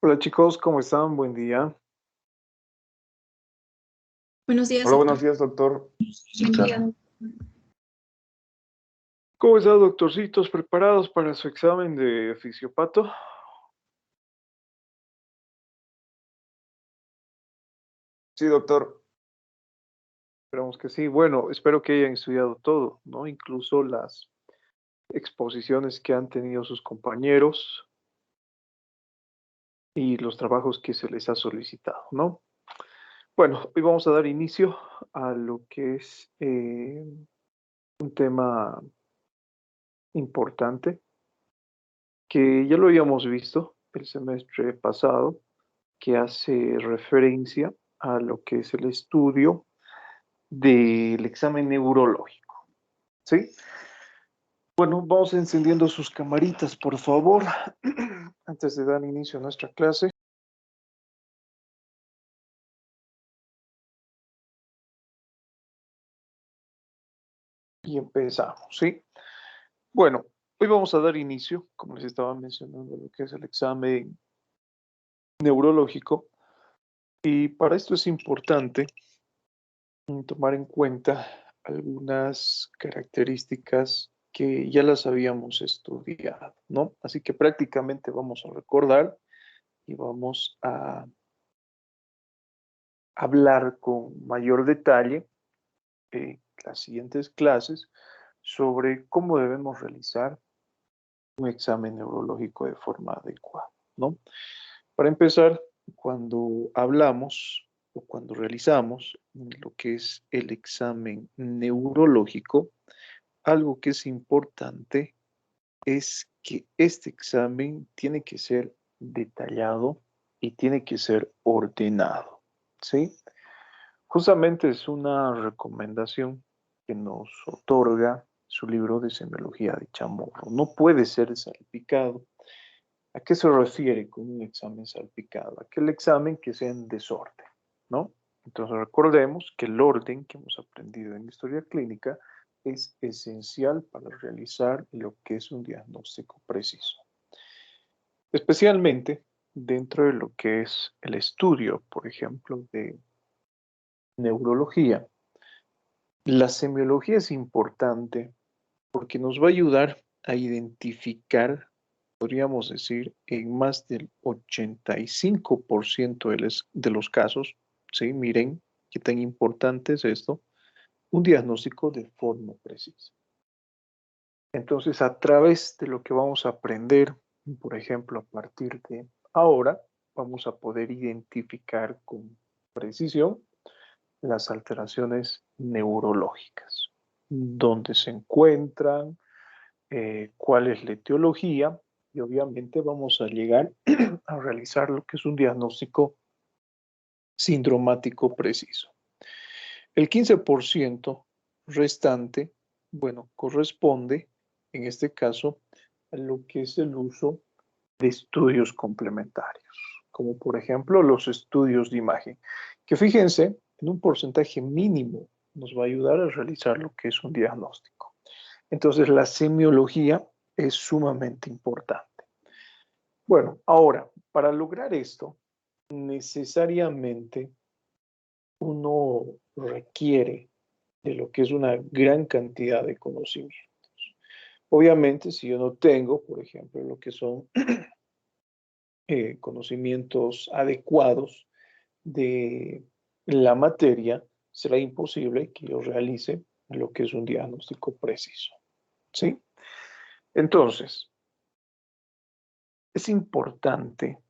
Hola chicos, ¿cómo están? Buen día. Buenos días, Hola, buenos doctor. días, doctor. Buen día. ¿Cómo están, doctorcitos? ¿Preparados para su examen de fisiopato? Sí, doctor. Esperamos que sí. Bueno, espero que hayan estudiado todo, ¿no? Incluso las exposiciones que han tenido sus compañeros y los trabajos que se les ha solicitado, ¿no? Bueno, hoy vamos a dar inicio a lo que es un tema importante que ya lo habíamos visto el semestre pasado, que hace referencia a lo que es el estudio del examen neurológico, ¿sí? Bueno, vamos encendiendo sus camaritas, por favor, antes de dar inicio a nuestra clase. Y empezamos, ¿sí? Bueno, Hoy vamos a dar inicio, como les estaba mencionando, a lo que es el examen neurológico. Y para esto es importante tomar en cuenta algunas características que ya las habíamos estudiado, ¿no? Así que prácticamente vamos a recordar y vamos a hablar con mayor detalle en las siguientes clases sobre cómo debemos realizar un examen neurológico de forma adecuada, ¿no? Para empezar, cuando hablamos o cuando realizamos lo que es el examen neurológico, algo que es importante es que este examen tiene que ser detallado y tiene que ser ordenado, ¿sí? Justamente es una recomendación que nos otorga su libro de semiología de Chamorro. No puede ser salpicado. ¿A qué se refiere con un examen salpicado? Aquel examen que sea en desorden, ¿no? Entonces recordemos que el orden que hemos aprendido en historia clínica es esencial para realizar lo que es un diagnóstico preciso. Especialmente dentro de lo que es el estudio, por ejemplo, de neurología. La semiología es importante porque nos va a ayudar a identificar, podríamos decir, en más del 85% de los casos, ¿sí? Miren qué tan importante es esto, un diagnóstico de forma precisa. Entonces, a través de lo que vamos a aprender, por ejemplo, a partir de ahora, vamos a poder identificar con precisión las alteraciones neurológicas, dónde se encuentran, cuál es la etiología y obviamente vamos a llegar a realizar lo que es un diagnóstico sindromático preciso. El 15% restante, bueno, corresponde en este caso a lo que es el uso de estudios complementarios, como por ejemplo los estudios de imagen, que fíjense, en un porcentaje mínimo nos va a ayudar a realizar lo que es un diagnóstico. Entonces, la semiología es sumamente importante. Bueno, ahora, para lograr esto, necesariamente uno requiere de lo que es una gran cantidad de conocimientos. Obviamente, si yo no tengo, por ejemplo, lo que son conocimientos adecuados de la materia, será imposible que yo realice lo que es un diagnóstico preciso. ¿Sí? Entonces, es importante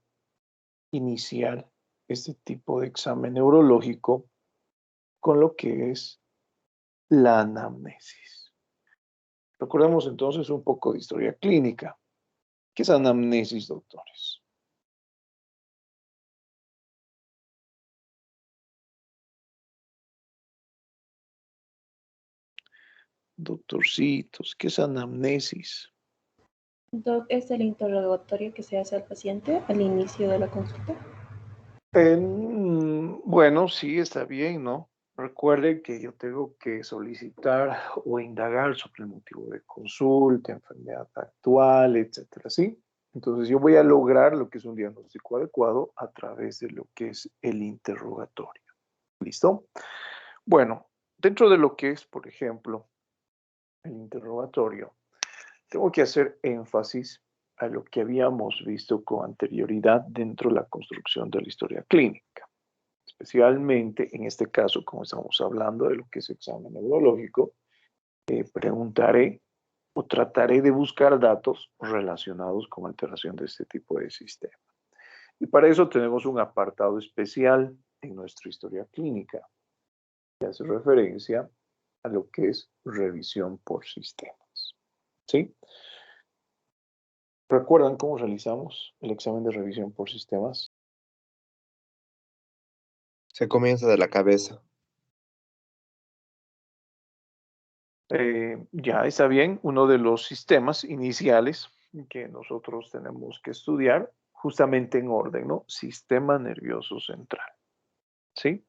iniciar este tipo de examen neurológico con lo que es la anamnesis. Recordemos entonces un poco de historia clínica. ¿Qué es anamnesis, doctores? Doctorcitos, ¿qué es anamnesis? Doc es el interrogatorio que se hace al paciente al inicio de la consulta. Bueno, sí, está bien, ¿no? Recuerde que yo tengo que solicitar o indagar sobre el motivo de consulta, enfermedad actual, etcétera, ¿sí? Entonces yo voy a lograr lo que es un diagnóstico adecuado a través de lo que es el interrogatorio. ¿Listo? Bueno, dentro de lo que es, por ejemplo, el interrogatorio, tengo que hacer énfasis a lo que habíamos visto con anterioridad dentro de la construcción de la historia clínica. Especialmente en este caso, como estamos hablando de lo que es examen neurológico, preguntaré o trataré de buscar datos relacionados con alteración de este tipo de sistema. Y para eso tenemos un apartado especial en nuestra historia clínica que hace referencia a lo que es revisión por sistemas. ¿Sí? ¿Recuerdan cómo realizamos el examen de revisión por sistemas? Se comienza de la cabeza. Ya está bien, uno de los sistemas iniciales que nosotros tenemos que estudiar justamente en orden, ¿no? Sistema nervioso central, ¿sí?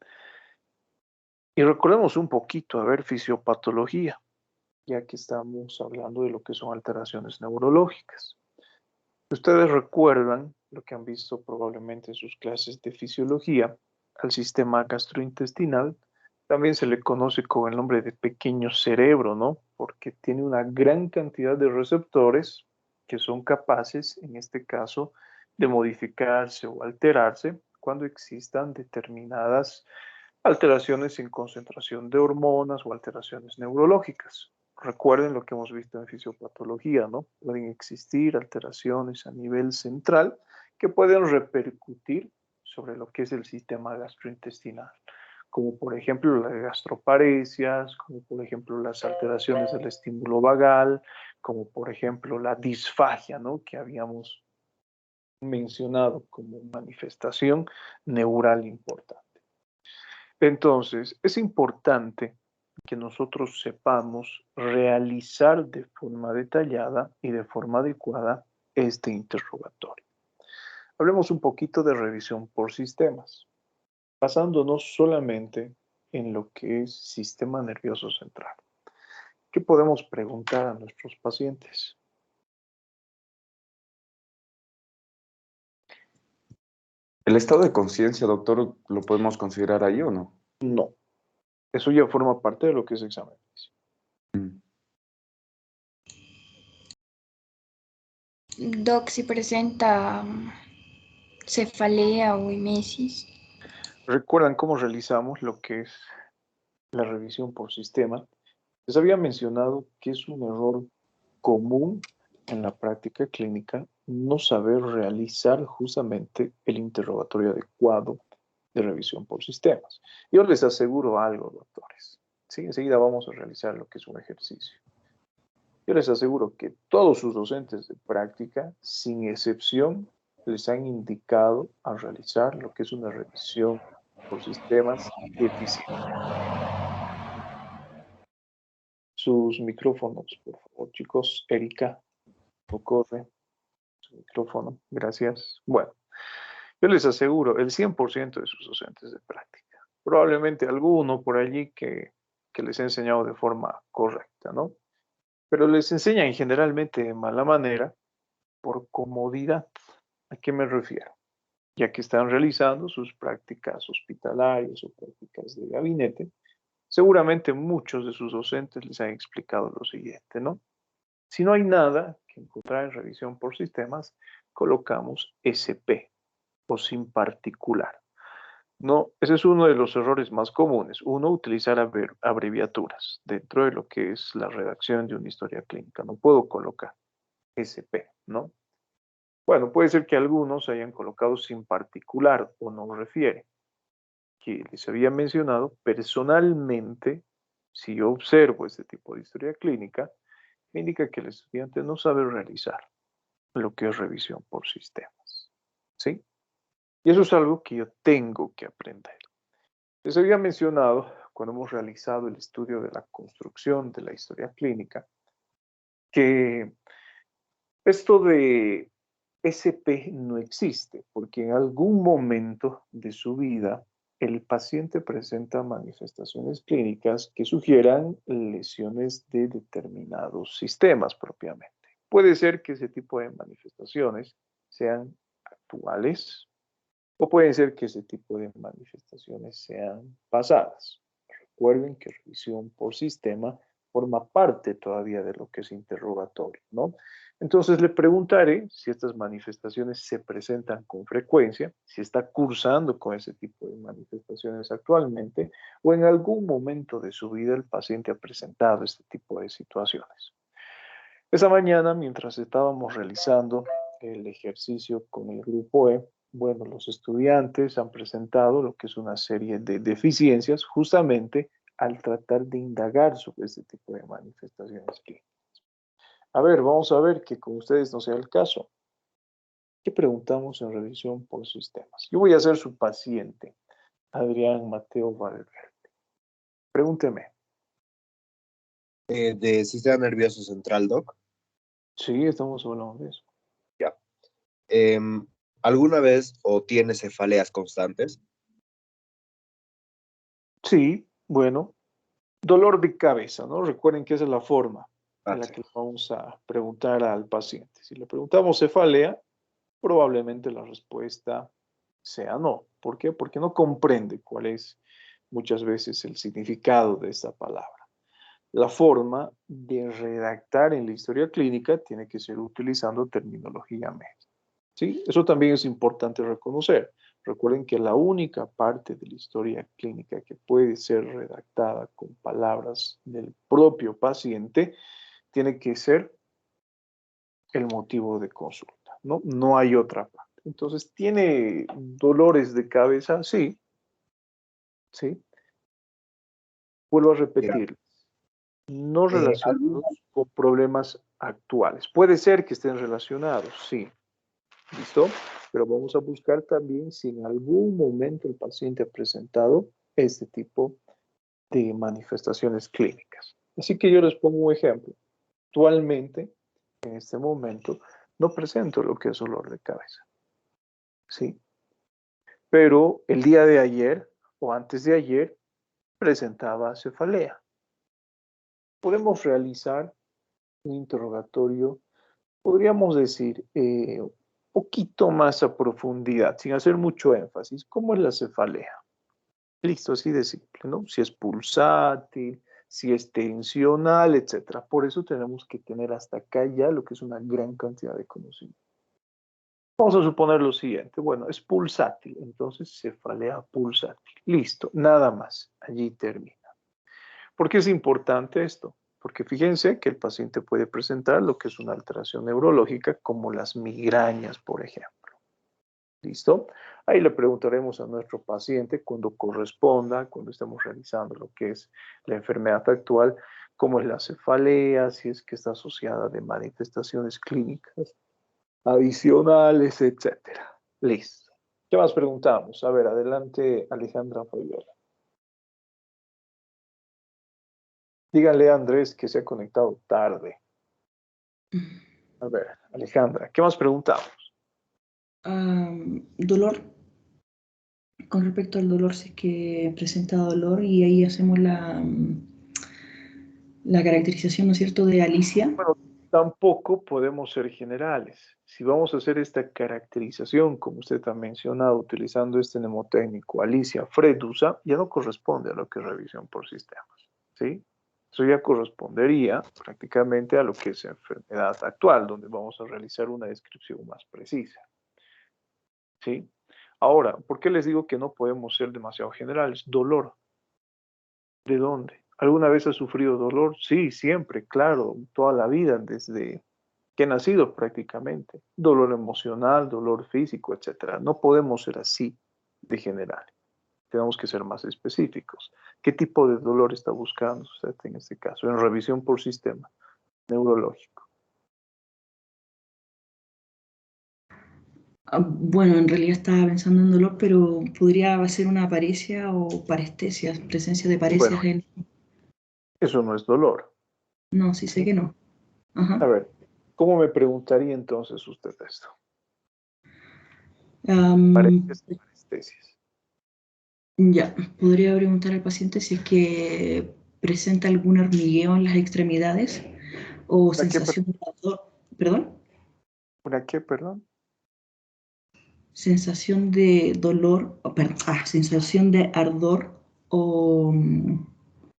Y recordemos un poquito, a ver, fisiopatología. ya que estamos hablando de lo que son alteraciones neurológicas. Si ustedes recuerdan lo que han visto probablemente en sus clases de fisiología, al sistema gastrointestinal también se le conoce con el nombre de pequeño cerebro, ¿no? Porque tiene una gran cantidad de receptores que son capaces, en este caso, de modificarse o alterarse cuando existan determinadas alteraciones en concentración de hormonas o alteraciones neurológicas. Recuerden lo que hemos visto en fisiopatología, ¿no? Pueden existir alteraciones a nivel central que pueden repercutir sobre lo que es el sistema gastrointestinal, como por ejemplo las gastroparesias, como por ejemplo las alteraciones del estímulo vagal, como por ejemplo la disfagia, ¿no? Que habíamos mencionado como manifestación neural importante. Entonces, es importante que nosotros sepamos realizar de forma detallada y de forma adecuada este interrogatorio. Hablemos un poquito de revisión por sistemas, basándonos solamente en lo que es sistema nervioso central. ¿Qué podemos preguntar a nuestros pacientes? ¿El estado de conciencia, doctor, lo podemos considerar ahí o no? No, eso ya forma parte de lo que es examen. Mm. Doc, si presenta cefalea o emesis. ¿Recuerdan cómo realizamos lo que es la revisión por sistema? Les había mencionado que es un error común en la práctica clínica no saber realizar justamente el interrogatorio adecuado de revisión por sistemas. Yo les aseguro algo, doctores. Sí, enseguida vamos a realizar lo que es un ejercicio. Yo les aseguro que todos sus docentes de práctica, sin excepción, les han indicado a realizar lo que es una revisión por sistemas eficiente. Sus micrófonos, por favor, chicos. Erika, corre su micrófono. Gracias. Bueno, yo les aseguro, el 100% de sus docentes de práctica. Probablemente alguno por allí que les he enseñado de forma correcta, ¿no? Pero les enseñan generalmente de mala manera por comodidad. ¿A qué me refiero? Ya que están realizando sus prácticas hospitalarias o prácticas de gabinete, seguramente muchos de sus docentes les han explicado lo siguiente, ¿no? Si no hay nada que encontrar en revisión por sistemas, colocamos SP o sin particular. No, ese es uno de los errores más comunes. Uno, utilizar abreviaturas dentro de lo que es la redacción de una historia clínica. No puedo colocar SP, ¿no? Bueno, puede ser que algunos hayan colocado sin particular o no refiere. Que les había mencionado, personalmente, si yo observo este tipo de historia clínica, me indica que el estudiante no sabe realizar lo que es revisión por sistemas. ¿Sí? Y eso es algo que yo tengo que aprender. Les había mencionado, cuando hemos realizado el estudio de la construcción de la historia clínica, que esto de SP no existe, porque en algún momento de su vida el paciente presenta manifestaciones clínicas que sugieran lesiones de determinados sistemas propiamente. Puede ser que ese tipo de manifestaciones sean actuales o pueden ser que ese tipo de manifestaciones sean pasadas. Recuerden que revisión por sistema forma parte todavía de lo que es interrogatorio, ¿no? Entonces le preguntaré si estas manifestaciones se presentan con frecuencia, si está cursando con ese tipo de manifestaciones actualmente o en algún momento de su vida el paciente ha presentado este tipo de situaciones. Esa mañana, mientras estábamos realizando el ejercicio con el grupo E, bueno, los estudiantes han presentado lo que es una serie de deficiencias justamente al tratar de indagar sobre este tipo de manifestaciones clínicas. A ver, vamos a ver que con ustedes no sea el caso. ¿Qué preguntamos en revisión por sistemas? Yo voy a ser su paciente, Adrián Mateo Valverde. Pregúnteme. De sistema nervioso central, Doc. Sí, estamos hablando de eso. Ya. ¿Alguna vez o tiene cefaleas constantes? Sí, bueno, Dolor de cabeza, ¿no? Recuerden que esa es la forma en la sí. que le vamos a preguntar al paciente. Si le preguntamos cefalea, probablemente la respuesta sea no. ¿Por qué? Porque no comprende cuál es muchas veces el significado de esta palabra. La forma de redactar en la historia clínica tiene que ser utilizando terminología médica. ¿Sí? Eso también es importante reconocer. Recuerden que la única parte de la historia clínica que puede ser redactada con palabras del propio paciente tiene que ser el motivo de consulta, ¿no? No hay otra parte. Entonces, ¿tiene dolores de cabeza? Sí, sí. Vuelvo a Mira, repetir, no relacionados algunas, con problemas actuales. Puede ser que estén relacionados, sí. ¿Listo? Pero vamos a buscar también si en algún momento el paciente ha presentado este tipo de manifestaciones clínicas. Así que yo les pongo un ejemplo. Actualmente, en este momento, no presento lo que es dolor de cabeza. ¿Sí? Pero el día de ayer o antes de ayer presentaba cefalea. Podemos realizar un interrogatorio, podríamos decir, un poquito más a profundidad, sin hacer mucho énfasis. ¿Cómo es la cefalea? Listo, así de simple, ¿no? Si es pulsátil, si es tensional, etcétera. Por eso tenemos que tener hasta acá ya lo que es una gran cantidad de conocimiento. Vamos a suponer lo siguiente, bueno, es pulsátil, entonces cefalea pulsátil. Listo, nada más, allí termina. ¿Por qué es importante esto? Porque fíjense que el paciente puede presentar lo que es una alteración neurológica como las migrañas, por ejemplo. ¿Listo? Ahí le preguntaremos a nuestro paciente cuando corresponda, cuando estemos realizando lo que es la enfermedad actual, cómo es la cefalea, si es que está asociada de manifestaciones clínicas adicionales, etcétera. Listo. ¿Qué más preguntamos? A ver, adelante, Alejandra Fabiola. Díganle a Andrés que se ha conectado tarde. A ver, Alejandra, ¿qué más preguntamos? Dolor. Con respecto al dolor, si es que presenta dolor, y ahí hacemos la caracterización, ¿no es cierto?, de Alicia. Bueno, tampoco podemos ser generales. Si vamos a hacer esta caracterización, como usted ha mencionado, utilizando este mnemotécnico Alicia Fredusa, ya no corresponde a lo que es revisión por sistemas, ¿sí? Eso ya correspondería prácticamente a lo que es enfermedad actual, donde vamos a realizar una descripción más precisa, ¿sí? Ahora, ¿por qué les digo que no podemos ser demasiado generales? Dolor. ¿De dónde? ¿Alguna vez has sufrido dolor? Sí, siempre, claro, toda la vida, desde que he nacido prácticamente. Dolor emocional, dolor físico, etcétera. No podemos ser así de general. Tenemos que ser más específicos. ¿Qué tipo de dolor está buscando usted en este caso? En revisión por sistema neurológico. Bueno, en realidad estaba pensando en dolor, pero podría ser una paresia o parestesias, presencia de Bueno, paresias en... eso no es dolor. No, sí sé ¿Sí? que no. A Ajá. ver, ¿cómo me preguntaría entonces usted esto? Am, Parecidas y parestesias. ya, podría preguntar al paciente si es que presenta algún hormigueo en las extremidades o ¿Una qué, sensación de ardor, perdón, una qué, perdón? sensación de dolor, sensación de ardor o...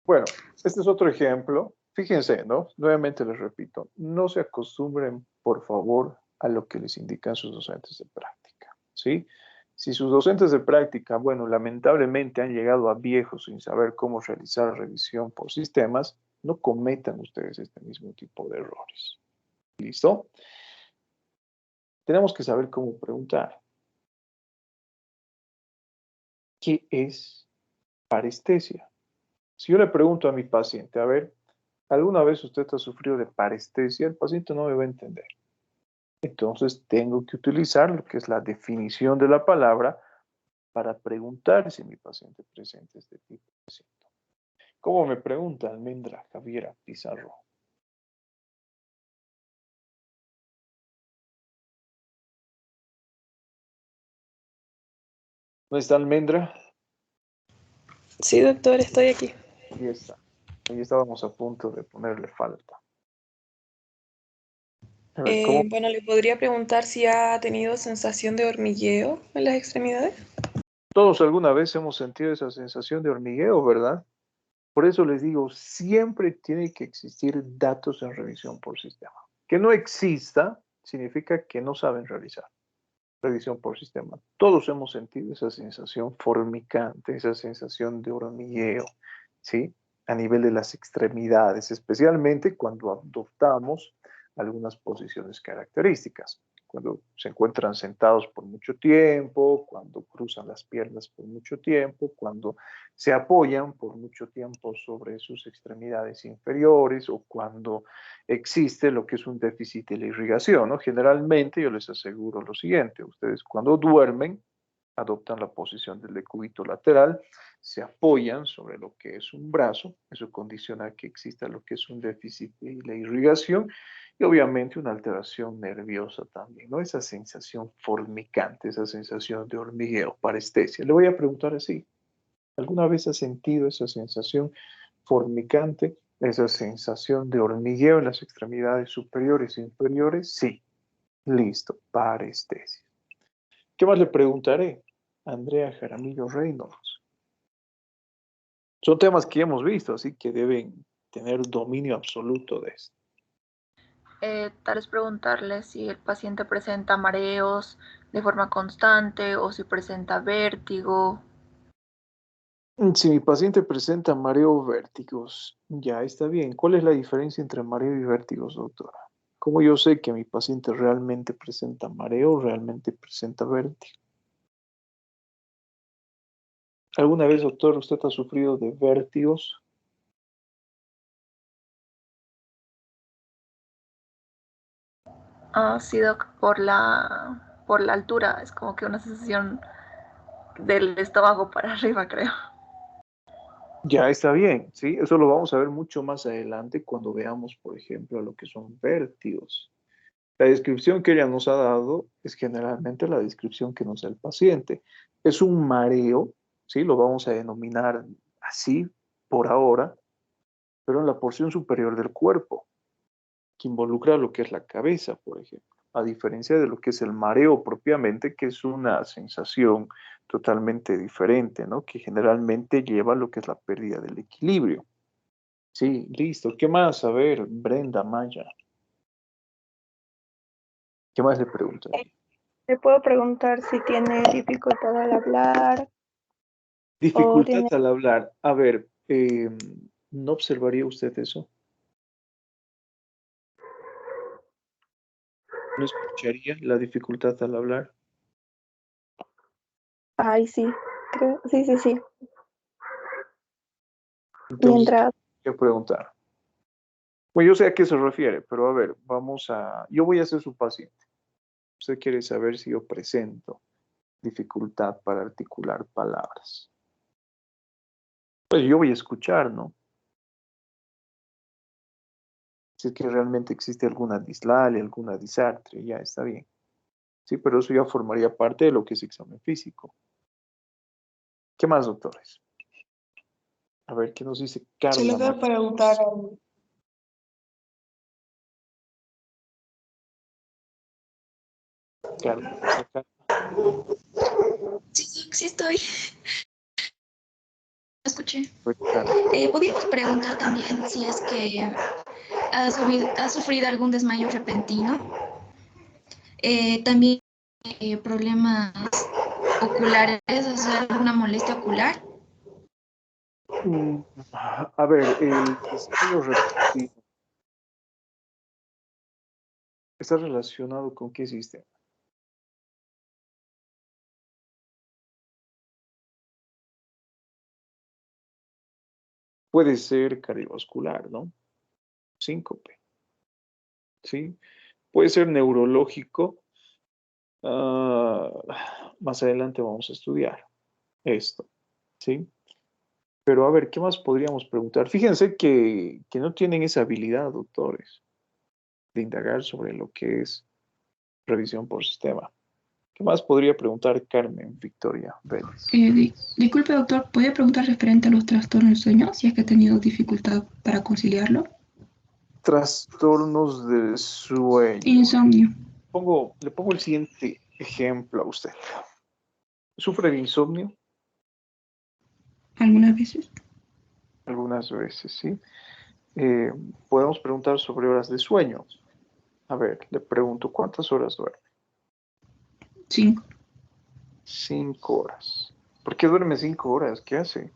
Bueno, este es otro ejemplo. Fíjense, ¿no? Nuevamente les repito, no se acostumbren, por favor, a lo que les indican sus docentes de práctica, ¿sí? Si sus docentes de práctica, bueno, lamentablemente han llegado a viejos sin saber cómo realizar revisión por sistemas, no cometan ustedes este mismo tipo de errores. ¿Listo? Tenemos que saber cómo preguntar. ¿Qué es parestesia? Si yo le pregunto a mi paciente, a ver, ¿alguna vez usted ha sufrido de parestesia? El paciente no me va a entender. Entonces tengo que utilizar lo que es la definición de la palabra para preguntar si mi paciente presenta este tipo de síntomas. ¿Cómo me pregunta Almendra Javiera Pizarro? ¿No está Almendra? Sí, doctor, estoy aquí. Ahí está. Y estábamos a punto de ponerle falta. A ver, ¿cómo? Bueno, le podría preguntar si ha tenido sensación de hormigueo en las extremidades. Todos alguna vez hemos sentido esa sensación de hormigueo, ¿verdad? Por eso les digo, siempre tiene que existir datos en revisión por sistema. Que no exista significa que no saben realizar revisión por sistema. Todos hemos sentido esa sensación formicante, esa sensación de hormigueo, ¿sí? A nivel de las extremidades, especialmente cuando adoptamos algunas posiciones características. Cuando se encuentran sentados por mucho tiempo, cuando cruzan las piernas por mucho tiempo, cuando se apoyan por mucho tiempo sobre sus extremidades inferiores o cuando existe lo que es un déficit de la irrigación, ¿no? Generalmente yo les aseguro lo siguiente, ustedes cuando duermen adoptan la posición del decúbito lateral, se apoyan sobre lo que es un brazo, eso condiciona que exista lo que es un déficit de la irrigación y obviamente una alteración nerviosa también, ¿no? Esa sensación formicante, esa sensación de hormigueo, parestesia. Le voy a preguntar así, ¿alguna vez ha sentido esa sensación formicante, esa sensación de hormigueo en las extremidades superiores e inferiores? Sí, listo, parestesia. ¿Qué más le preguntaré? Andrea Jaramillo Reynolds. Son temas que ya hemos visto, así que deben tener dominio absoluto de esto. Tal vez preguntarle si el paciente presenta mareos de forma constante o si presenta vértigo. Si mi paciente presenta mareo o vértigos, ya está bien. ¿Cuál es la diferencia entre mareo y vértigos, doctora? ¿Cómo yo sé que mi paciente realmente presenta mareo o realmente presenta vértigo? ¿Alguna vez, doctor, usted ha sufrido de vértigos? Ha sido por la altura, es como que una sensación del estómago para arriba, creo. Ya está bien, ¿sí? Eso lo vamos a ver mucho más adelante cuando veamos, por ejemplo, lo que son vértigos. La descripción que ella nos ha dado es generalmente la descripción que nos da el paciente. Es un mareo, ¿sí? Lo vamos a denominar así por ahora, pero en la porción superior del cuerpo, que involucra lo que es la cabeza, por ejemplo, a diferencia de lo que es el mareo propiamente, que es una sensación totalmente diferente, ¿no? Que generalmente lleva a lo que es la pérdida del equilibrio. Sí, listo. ¿Qué más? A ver, Brenda Maya. ¿Qué más le preguntaría? Le puedo preguntar si tiene dificultad al hablar o Dificultad tiene... al hablar. A ver, ¿no observaría usted eso? ¿No escucharía la dificultad al hablar? Ay, sí, creo, sí. Entonces, Mientras, ¿qué preguntar? Pues yo sé a qué se refiere, pero a ver, vamos a... Yo voy a ser su paciente. Usted quiere saber si yo presento dificultad para articular palabras. Pues yo voy a escuchar, ¿no? Si es que realmente existe alguna dislalia, alguna disartria, ya está bien. Sí, pero eso ya formaría parte de lo que es examen físico. ¿Qué más, doctores? A ver, ¿qué nos dice Se le Carla? debe preguntar Carla, ¿está acá? Sí estoy. Escuché. Pues, Carla. Podríamos preguntar también si es que ha sufrido algún desmayo repentino. También problemas oculares, o sea, alguna molestia ocular. A ver, el desmayo repentino está relacionado con qué sistema. Puede ser cardiovascular, ¿no? Síncope, ¿sí? Puede ser neurológico. Más adelante vamos a estudiar esto, ¿sí? Pero a ver, ¿qué más podríamos preguntar? Fíjense que no tienen esa habilidad, doctores, de indagar sobre lo que es revisión por sistema. ¿Qué más podría preguntar Carmen Victoria Vélez? Disculpe, doctor, ¿podría preguntar referente a los trastornos del sueño, si es que ha tenido dificultad para conciliarlo? Trastornos del sueño. Insomnio. Le pongo el siguiente ejemplo a usted. ¿Sufre de insomnio? Algunas veces. Algunas veces, sí. Podemos preguntar sobre horas de sueño. A ver, le pregunto, ¿cuántas horas duerme? 5. 5 horas. ¿Por qué duerme 5 horas? ¿Qué hace?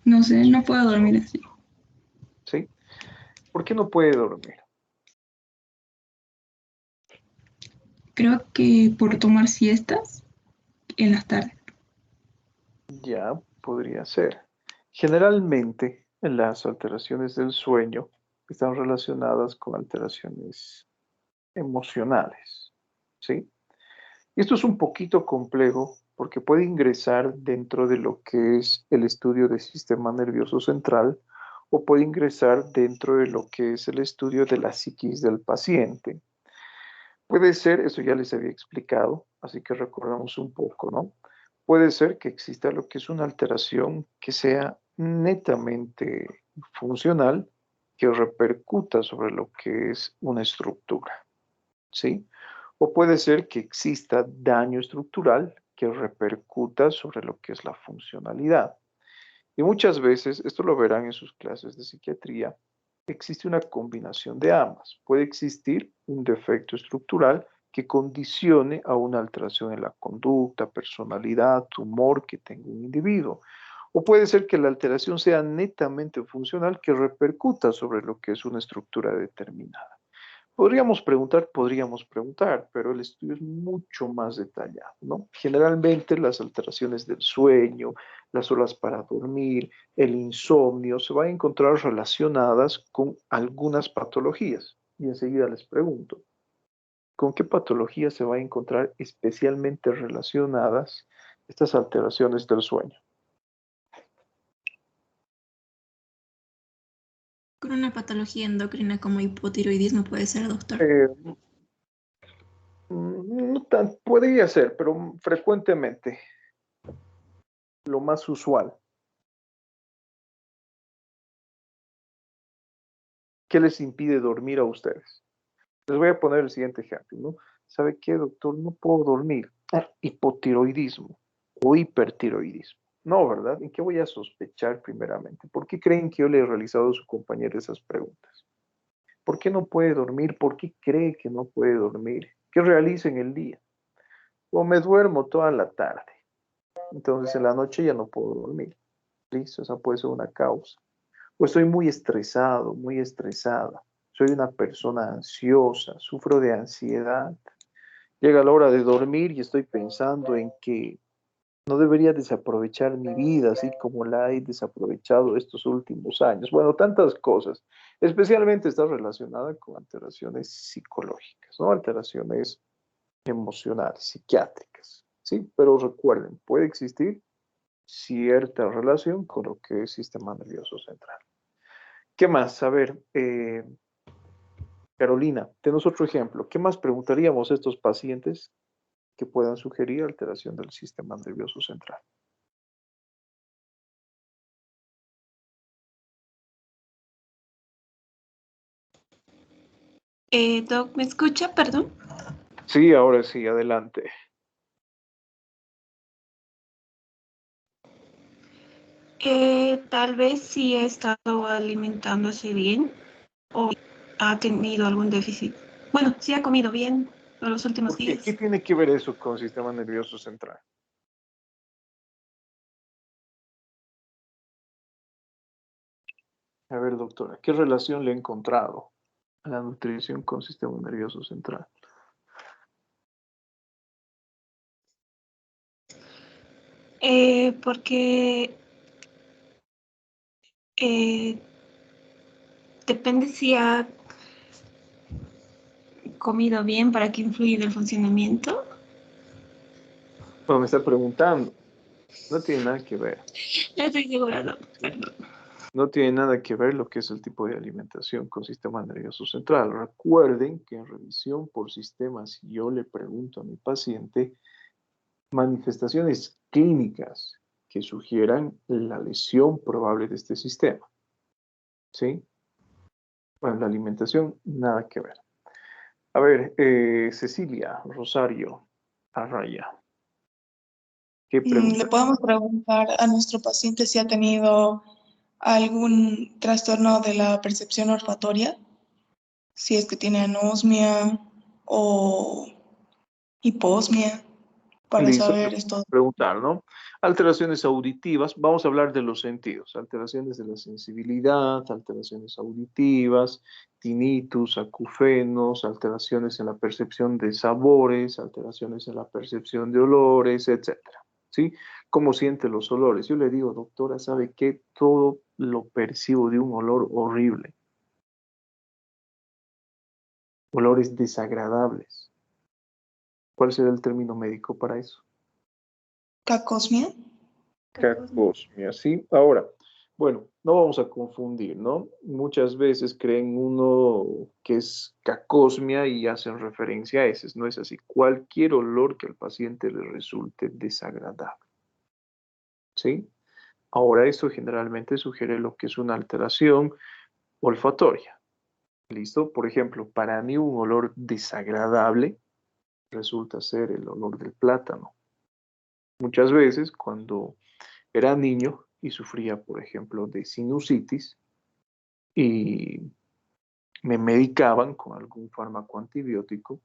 No sé, no puedo dormir así. ¿Sí? ¿Por qué no puede dormir? Creo que por tomar siestas en las tardes. Ya, podría ser. Generalmente, las alteraciones del sueño están relacionadas con alteraciones emocionales, ¿sí? Y esto es un poquito complejo porque puede ingresar dentro de lo que es el estudio del sistema nervioso central o puede ingresar dentro de lo que es el estudio de la psiquis del paciente. Puede ser, eso ya les había explicado, así que recordamos un poco, ¿no? Puede ser que exista lo que es una alteración que sea netamente funcional, que repercuta sobre lo que es una estructura, ¿sí? O puede ser que exista daño estructural que repercuta sobre lo que es la funcionalidad. Y muchas veces, esto lo verán en sus clases de psiquiatría, existe una combinación de ambas. Puede existir un defecto estructural que condicione a una alteración en la conducta, personalidad, humor que tenga un individuo. O puede ser que la alteración sea netamente funcional que repercuta sobre lo que es una estructura determinada. Podríamos preguntar, pero el estudio es mucho más detallado, ¿no? Generalmente las alteraciones del sueño, las horas para dormir, el insomnio, se van a encontrar relacionadas con algunas patologías. Y enseguida les pregunto, ¿con qué patologías se va a encontrar especialmente relacionadas estas alteraciones del sueño? Con una patología endocrina como hipotiroidismo puede ser, doctor. No tan, podría ser, pero frecuentemente, lo más usual. ¿Qué les impide dormir a ustedes? Les voy a poner el siguiente ejemplo, ¿no? ¿Sabe qué, doctor? No puedo dormir. Hipotiroidismo o hipertiroidismo. No, ¿verdad? ¿En qué voy a sospechar primeramente? ¿Por qué creen que yo le he realizado a su compañero esas preguntas? ¿Por qué no puede dormir? ¿Por qué cree que no puede dormir? ¿Qué realiza en el día? O me duermo toda la tarde. Entonces en la noche ya no puedo dormir. ¿Listo? Esa puede ser una causa. O estoy muy estresado, muy estresada. Soy una persona ansiosa, sufro de ansiedad. Llega la hora de dormir y estoy pensando en que no debería desaprovechar mi vida así como la he desaprovechado estos últimos años. Bueno, tantas cosas. Especialmente está relacionada con alteraciones psicológicas, ¿no? Alteraciones emocionales, psiquiátricas, ¿sí? Pero recuerden, puede existir cierta relación con lo que es sistema nervioso central. ¿Qué más? A ver, Carolina, tenemos otro ejemplo. ¿Qué más preguntaríamos a estos pacientes que puedan sugerir alteración del sistema nervioso central? Doc, ¿me escucha? Perdón. Sí, ahora sí, adelante. Tal vez sí ha estado alimentándose bien o ha tenido algún déficit. Bueno, sí ha comido bien en los últimos ¿Por qué? ¿Qué días. tiene que ver eso con el sistema nervioso central? A ver, doctora, ¿qué relación le he encontrado a la nutrición con el sistema nervioso central? Porque depende si ha comido bien para que influya en el funcionamiento. Bueno, me está preguntando. No tiene nada que ver. No estoy segura, no. Perdón. No tiene nada que ver lo que es el tipo de alimentación con sistema nervioso central. Recuerden que en revisión por sistemas, si yo le pregunto a mi paciente manifestaciones clínicas que sugieran la lesión probable de este sistema. ¿Sí? Bueno, la alimentación, nada que ver. A ver, Cecilia Rosario Arraya, ¿qué Le pregunta? podemos preguntar a nuestro paciente si ha tenido algún trastorno de la percepción olfatoria, si es que tiene anosmia o hiposmia, para Listo, saber esto. preguntar, ¿no? Alteraciones auditivas, vamos a hablar de los sentidos, alteraciones de la sensibilidad, alteraciones auditivas, tinnitus, acufenos, alteraciones en la percepción de sabores, alteraciones en la percepción de olores, etcétera, ¿sí? ¿Cómo siente los olores? Yo le digo, doctora, ¿sabe qué? Todo lo percibo de un olor horrible, olores desagradables. ¿Cuál será el término médico para eso? ¿Cacosmia? Cacosmia, ¿sí? Ahora, bueno, no vamos a confundir, ¿no? Muchas veces creen uno que es cacosmia y hacen referencia a ese, no es así. Cualquier olor que al paciente le resulte desagradable, ¿sí? Ahora, esto generalmente sugiere lo que es una alteración olfatoria, ¿listo? Por ejemplo, para mí un olor desagradable resulta ser el olor del plátano. Muchas veces cuando era niño y sufría, por ejemplo, de sinusitis y me medicaban con algún fármaco antibiótico,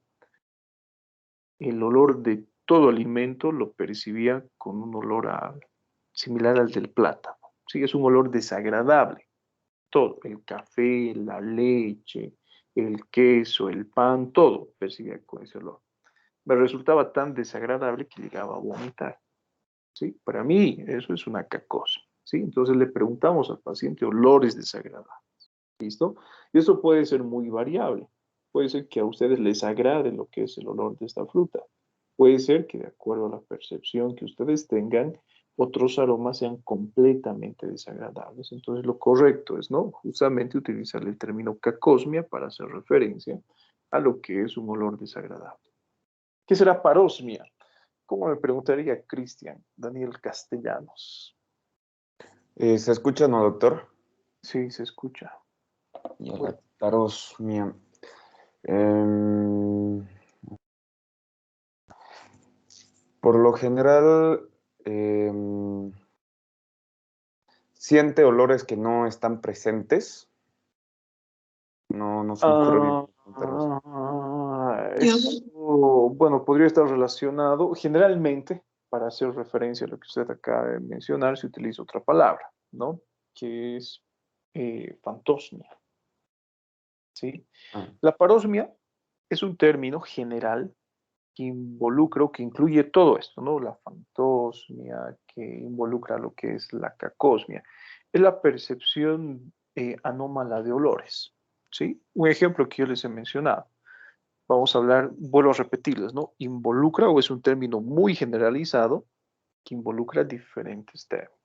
el olor de todo alimento lo percibía con un olor similar al del plátano. Sí, es un olor desagradable. Todo, el café, la leche, el queso, el pan, todo percibía con ese olor. Me resultaba tan desagradable que llegaba a vomitar. ¿Sí? Para mí eso es una cacosa, ¿sí? Entonces le preguntamos al paciente olores desagradables, ¿listo? Y eso puede ser muy variable. Puede ser que a ustedes les agrade lo que es el olor de esta fruta. Puede ser que de acuerdo a la percepción que ustedes tengan, otros aromas sean completamente desagradables. Entonces lo correcto es, ¿no? Justamente utilizar el término cacosmia para hacer referencia a lo que es un olor desagradable. ¿Qué será parosmia? ¿Cómo me preguntaría Cristian Daniel Castellanos? ¿Se escucha, no, doctor? Sí, se escucha. Y a la parosmia. Em, por lo general, siente olores que no están presentes. No se me ocurre bien preguntarlos. Yo, Eso, bueno, podría estar relacionado. Generalmente, para hacer referencia a lo que usted acaba de mencionar, se utiliza otra palabra, ¿no? Que es fantosmia, ¿sí? Ah, La parosmia es un término general que involucra o que incluye todo esto, ¿no? La fantosmia, que involucra lo que es la cacosmia. Es la percepción anómala de olores, ¿sí? Un ejemplo que yo les he mencionado. Vamos a hablar, vuelvo a repetirles, ¿no? Involucra o es un término muy generalizado que involucra diferentes términos.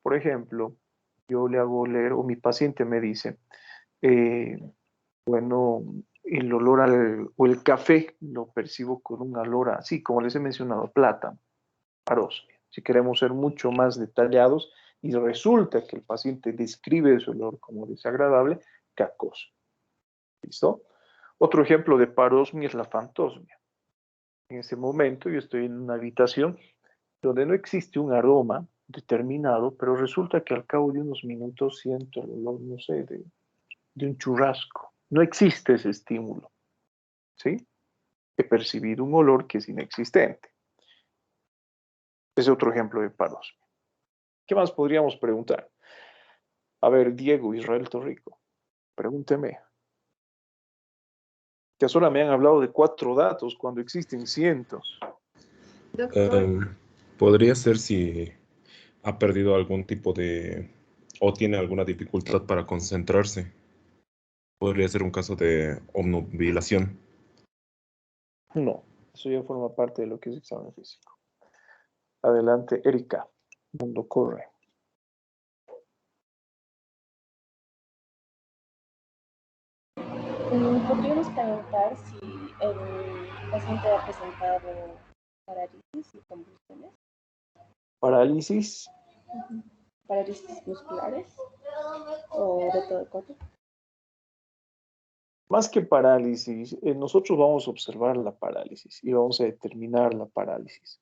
Por ejemplo, yo le hago leer o mi paciente me dice, eh, bueno, el olor o el café lo percibo con un olor así, como les he mencionado, plátano, parosmia. Si queremos ser mucho más detallados y resulta que el paciente describe ese olor como desagradable, cacosmia. ¿Listo? Otro ejemplo de parosmia es la fantosmia. En ese momento yo estoy en una habitación donde no existe un aroma determinado, pero resulta que al cabo de unos minutos siento el olor, no sé, de un churrasco. No existe ese estímulo, ¿sí? He percibido un olor que es inexistente. Es otro ejemplo de parosmia. ¿Qué más podríamos preguntar? A ver, Diego Israel Torrico, pregúnteme. Que solo me han hablado de 4 datos cuando existen cientos. Doctor, Podría ser si ha perdido algún tipo de o tiene alguna dificultad para concentrarse. Podría ser un caso de obnubilación. No, eso ya forma parte de lo que es examen físico. Adelante, Erika. Mundo corre. Podríamos preguntar si el paciente ha presentado parálisis y convulsiones, Parálisis. parálisis musculares o de todo el cuerpo. Más que parálisis, nosotros vamos a observar la parálisis y vamos a determinar la parálisis.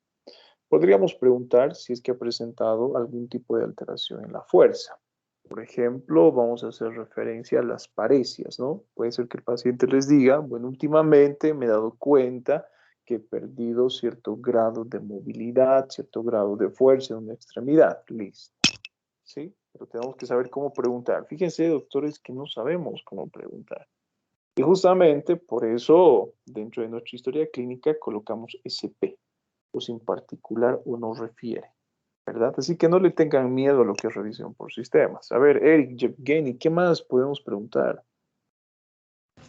Podríamos preguntar si es que ha presentado algún tipo de alteración en la fuerza. Por ejemplo, vamos a hacer referencia a las paresias, ¿no? Puede ser que el paciente les diga, bueno, últimamente me he dado cuenta que he perdido cierto grado de movilidad, cierto grado de fuerza en una extremidad. Listo. ¿Sí? Pero tenemos que saber cómo preguntar. Fíjense, doctores, que no sabemos cómo preguntar. Y justamente por eso, dentro de nuestra historia clínica, colocamos SP, o sin particular o no refiere, ¿verdad? Así que no le tengan miedo a lo que es revisión por sistemas. A ver, Eric, Yevgeny, ¿qué más podemos preguntar?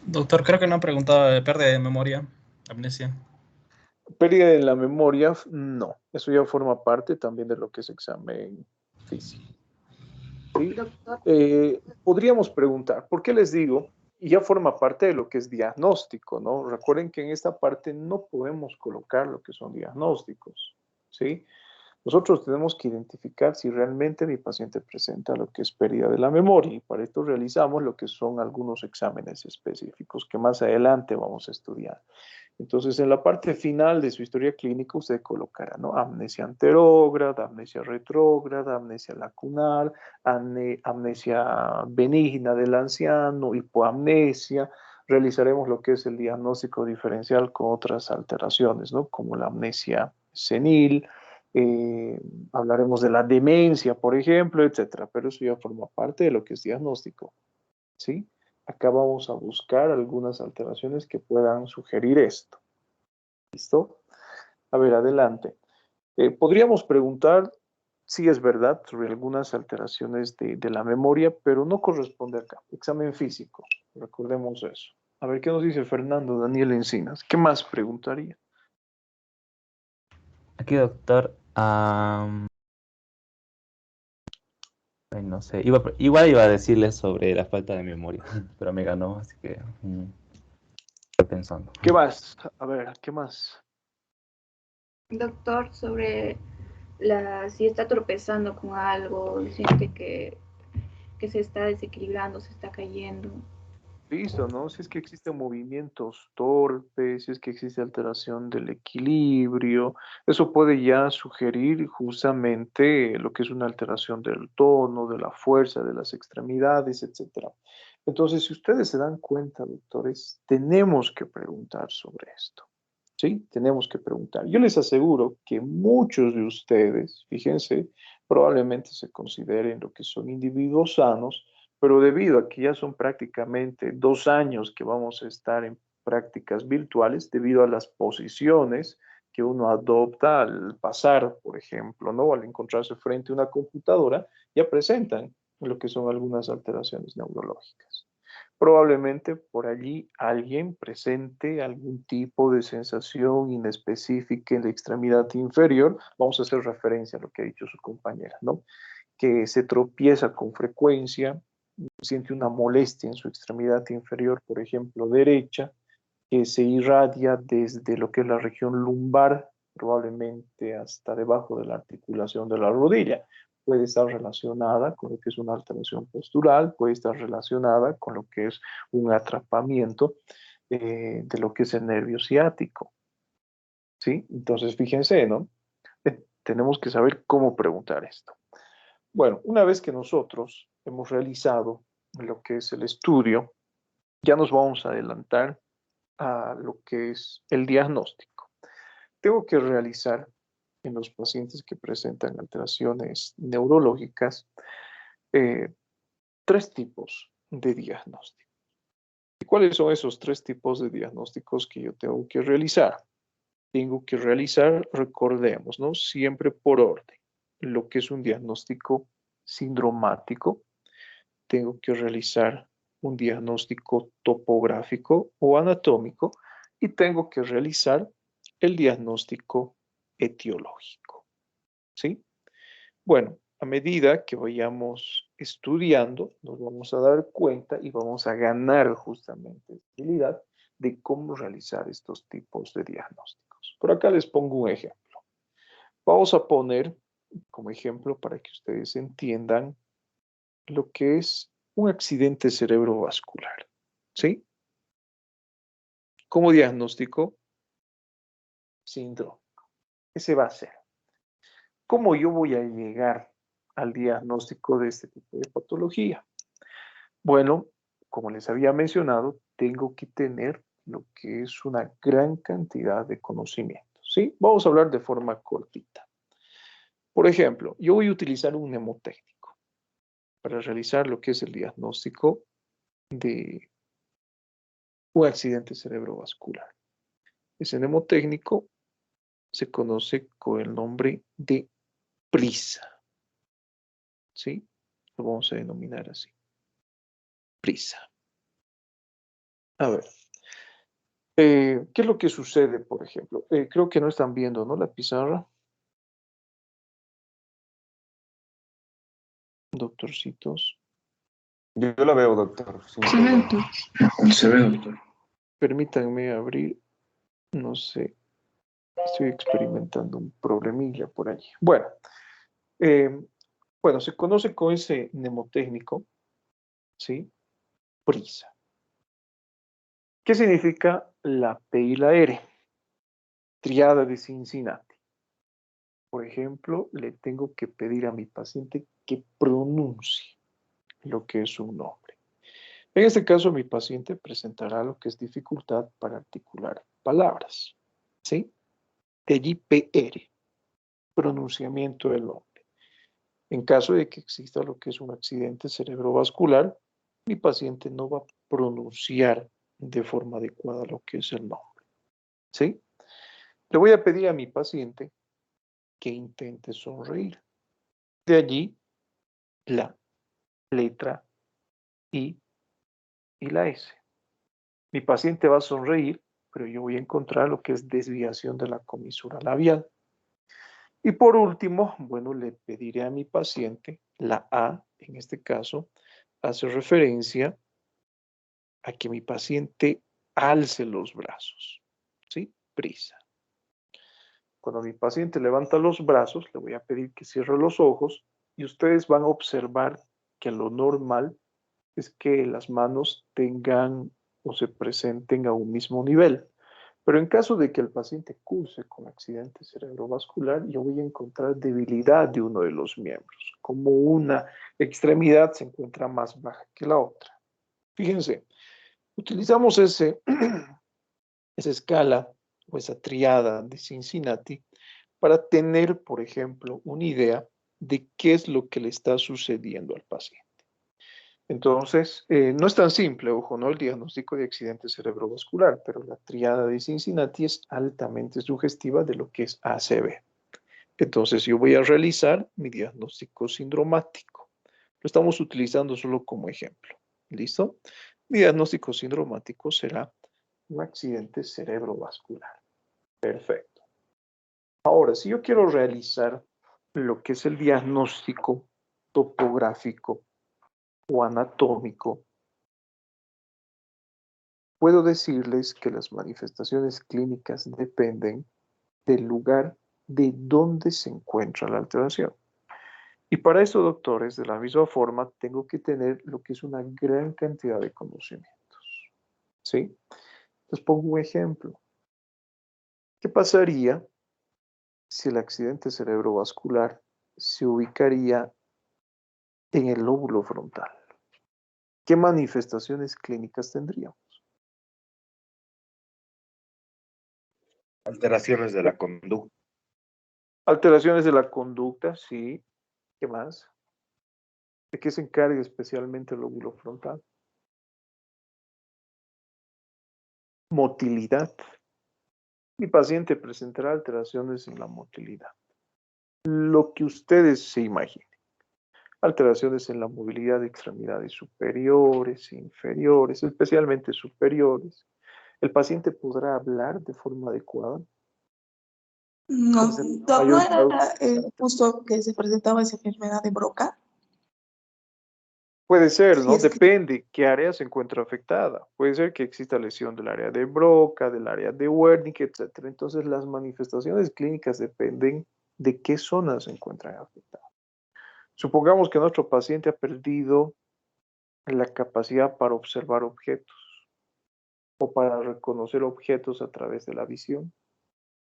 Doctor, creo que no han preguntado de pérdida de memoria, amnesia. Pérdida de la memoria, no. Eso ya forma parte también de lo que es examen físico. ¿Sí? Doctor, Podríamos preguntar, ¿por qué les digo? Y ya forma parte de lo que es diagnóstico, ¿no? Recuerden que en esta parte no podemos colocar lo que son diagnósticos, ¿sí? Nosotros tenemos que identificar si realmente mi paciente presenta lo que es pérdida de la memoria y para esto realizamos lo que son algunos exámenes específicos que más adelante vamos a estudiar. Entonces, en la parte final de su historia clínica, usted colocará, ¿no? Amnesia anterógrada, amnesia retrógrada, amnesia lacunar, amnesia benigna del anciano, hipoamnesia. Realizaremos lo que es el diagnóstico diferencial con otras alteraciones, ¿no? Como la amnesia senil, hablaremos de la demencia, por ejemplo, etcétera. Pero eso ya forma parte de lo que es diagnóstico, ¿sí? Acá vamos a buscar algunas alteraciones que puedan sugerir esto. ¿Listo? A ver, adelante. Podríamos preguntar si es verdad sobre algunas alteraciones de la memoria, pero no corresponde acá. Examen físico, recordemos eso. A ver, ¿qué nos dice Fernando Daniel Encinas? ¿Qué más preguntaría? Aquí, doctor, ay, no sé, igual iba a decirle sobre la falta de memoria, pero me ganó, así que estoy pensando. ¿Qué más? A ver, ¿qué más? doctor, sobre si está tropezando con algo, siente que se está desequilibrando, se está cayendo. Listo, ¿no? Si es que existen movimientos torpes, si es que existe alteración del equilibrio, eso puede ya sugerir justamente lo que es una alteración del tono, de la fuerza, de las extremidades, etcétera. Entonces, si ustedes se dan cuenta, doctores, tenemos que preguntar sobre esto. ¿Sí? Tenemos que preguntar. Yo les aseguro que muchos de ustedes, fíjense, probablemente se consideren lo que son individuos sanos, pero debido a que ya son prácticamente 2 años que vamos a estar en prácticas virtuales, debido a las posiciones que uno adopta al pasar, por ejemplo, ¿no? Al encontrarse frente a una computadora, ya presentan lo que son algunas alteraciones neurológicas. Probablemente por allí alguien presente algún tipo de sensación inespecífica en la extremidad inferior. Vamos a hacer referencia a lo que ha dicho su compañera, ¿no? Que se tropieza con frecuencia, siente una molestia en su extremidad inferior, por ejemplo, derecha, que se irradia desde lo que es la región lumbar, probablemente hasta debajo de la articulación de la rodilla. Puede estar relacionada con lo que es una alteración postural, puede estar relacionada con lo que es un atrapamiento de lo que es el nervio ciático. ¿Sí? Entonces, fíjense, ¿no? Tenemos que saber cómo preguntar esto. Bueno, una vez que nosotros hemos realizado lo que es el estudio, ya nos vamos a adelantar a lo que es el diagnóstico. Tengo que realizar en los pacientes que presentan alteraciones neurológicas 3 tipos de diagnóstico. ¿Y cuáles son esos 3 tipos de diagnósticos que yo tengo que realizar? Tengo que realizar, recordemos, ¿no? Siempre por orden, lo que es un diagnóstico sindromático. Tengo que realizar un diagnóstico topográfico o anatómico y tengo que realizar el diagnóstico etiológico. ¿Sí? Bueno, a medida que vayamos estudiando, nos vamos a dar cuenta y vamos a ganar justamente habilidad de cómo realizar estos tipos de diagnósticos. Por acá les pongo un ejemplo. Vamos a poner como ejemplo para que ustedes entiendan lo que es un accidente cerebrovascular. ¿Sí? Como diagnóstico síndrome. Ese va a ser. ¿Cómo yo voy a llegar al diagnóstico de este tipo de patología? Bueno, como les había mencionado, tengo que tener lo que es una gran cantidad de conocimientos, ¿sí? Vamos a hablar de forma cortita. Por ejemplo, yo voy a utilizar un mnemotécnico para realizar lo que es el diagnóstico de un accidente cerebrovascular. Ese mnemotécnico se conoce con el nombre de PRISA, ¿sí? Lo vamos a denominar así. PRISA. A ver, ¿qué es lo que sucede, por ejemplo? Creo que no están viendo, ¿no? La pizarra. Doctorcitos. Yo la veo, doctor. sin Se ve, problema. doctor. Se ve, doctor. Permítanme abrir, no sé, estoy experimentando un problemilla por allí. Bueno, se conoce con ese mnemotécnico, ¿sí? PRISA. ¿Qué significa la P y la R? Triada de Cincinnati. Por ejemplo, le tengo que pedir a mi paciente que pronuncie lo que es un nombre. En este caso, mi paciente presentará lo que es dificultad para articular palabras, ¿sí? De allí PR, pronunciamiento del nombre. En caso de que exista lo que es un accidente cerebrovascular, mi paciente no va a pronunciar de forma adecuada lo que es el nombre, ¿sí? Le voy a pedir a mi paciente que intente sonreír. De allí la letra I y la S. Mi paciente va a sonreír, pero yo voy a encontrar lo que es desviación de la comisura labial. Y por último, bueno, le pediré a mi paciente, la A, en este caso, hace referencia a que mi paciente alce los brazos, ¿sí? Prisa. Cuando mi paciente levanta los brazos, le voy a pedir que cierre los ojos y ustedes van a observar que lo normal es que las manos tengan o se presenten a un mismo nivel. Pero en caso de que el paciente curse con accidente cerebrovascular, yo voy a encontrar debilidad de uno de los miembros, como una extremidad se encuentra más baja que la otra. Fíjense, utilizamos esa escala o esa triada de Cincinnati para tener, por ejemplo, una idea de qué es lo que le está sucediendo al paciente. Entonces, no es tan simple, ojo, ¿no? El diagnóstico de accidente cerebrovascular, pero la triada de Cincinnati es altamente sugestiva de lo que es ACV. Entonces, yo voy a realizar mi diagnóstico sindromático. Lo estamos utilizando solo como ejemplo. ¿Listo? Mi diagnóstico sindromático será un accidente cerebrovascular. Perfecto. Ahora, si yo quiero realizar lo que es el diagnóstico topográfico o anatómico, puedo decirles que las manifestaciones clínicas dependen del lugar de donde se encuentra la alteración. Y para eso, doctores, de la misma forma, tengo que tener lo que es una gran cantidad de conocimientos. ¿Sí? Les pongo un ejemplo. ¿Qué pasaría si el accidente cerebrovascular se ubicaría en el lóbulo frontal? ¿Qué manifestaciones clínicas tendríamos? Alteraciones de la conducta. Alteraciones de la conducta, sí. ¿Qué más? ¿De qué se encarga especialmente el lóbulo frontal? Motilidad. Mi paciente presentará alteraciones en la motilidad. Lo que ustedes se imaginen. Alteraciones en la movilidad de extremidades superiores, inferiores, especialmente superiores. ¿El paciente podrá hablar de forma adecuada? No, Presenta no mayor era grado- justo que se presentaba esa enfermedad de Broca. Puede ser, Si ¿no? es que Depende qué área se encuentra afectada. Puede ser que exista lesión del área de Broca, del área de Wernicke, etcétera. Entonces, las manifestaciones clínicas dependen de qué zonas se encuentran afectadas. Supongamos que nuestro paciente ha perdido la capacidad para observar objetos o para reconocer objetos a través de la visión.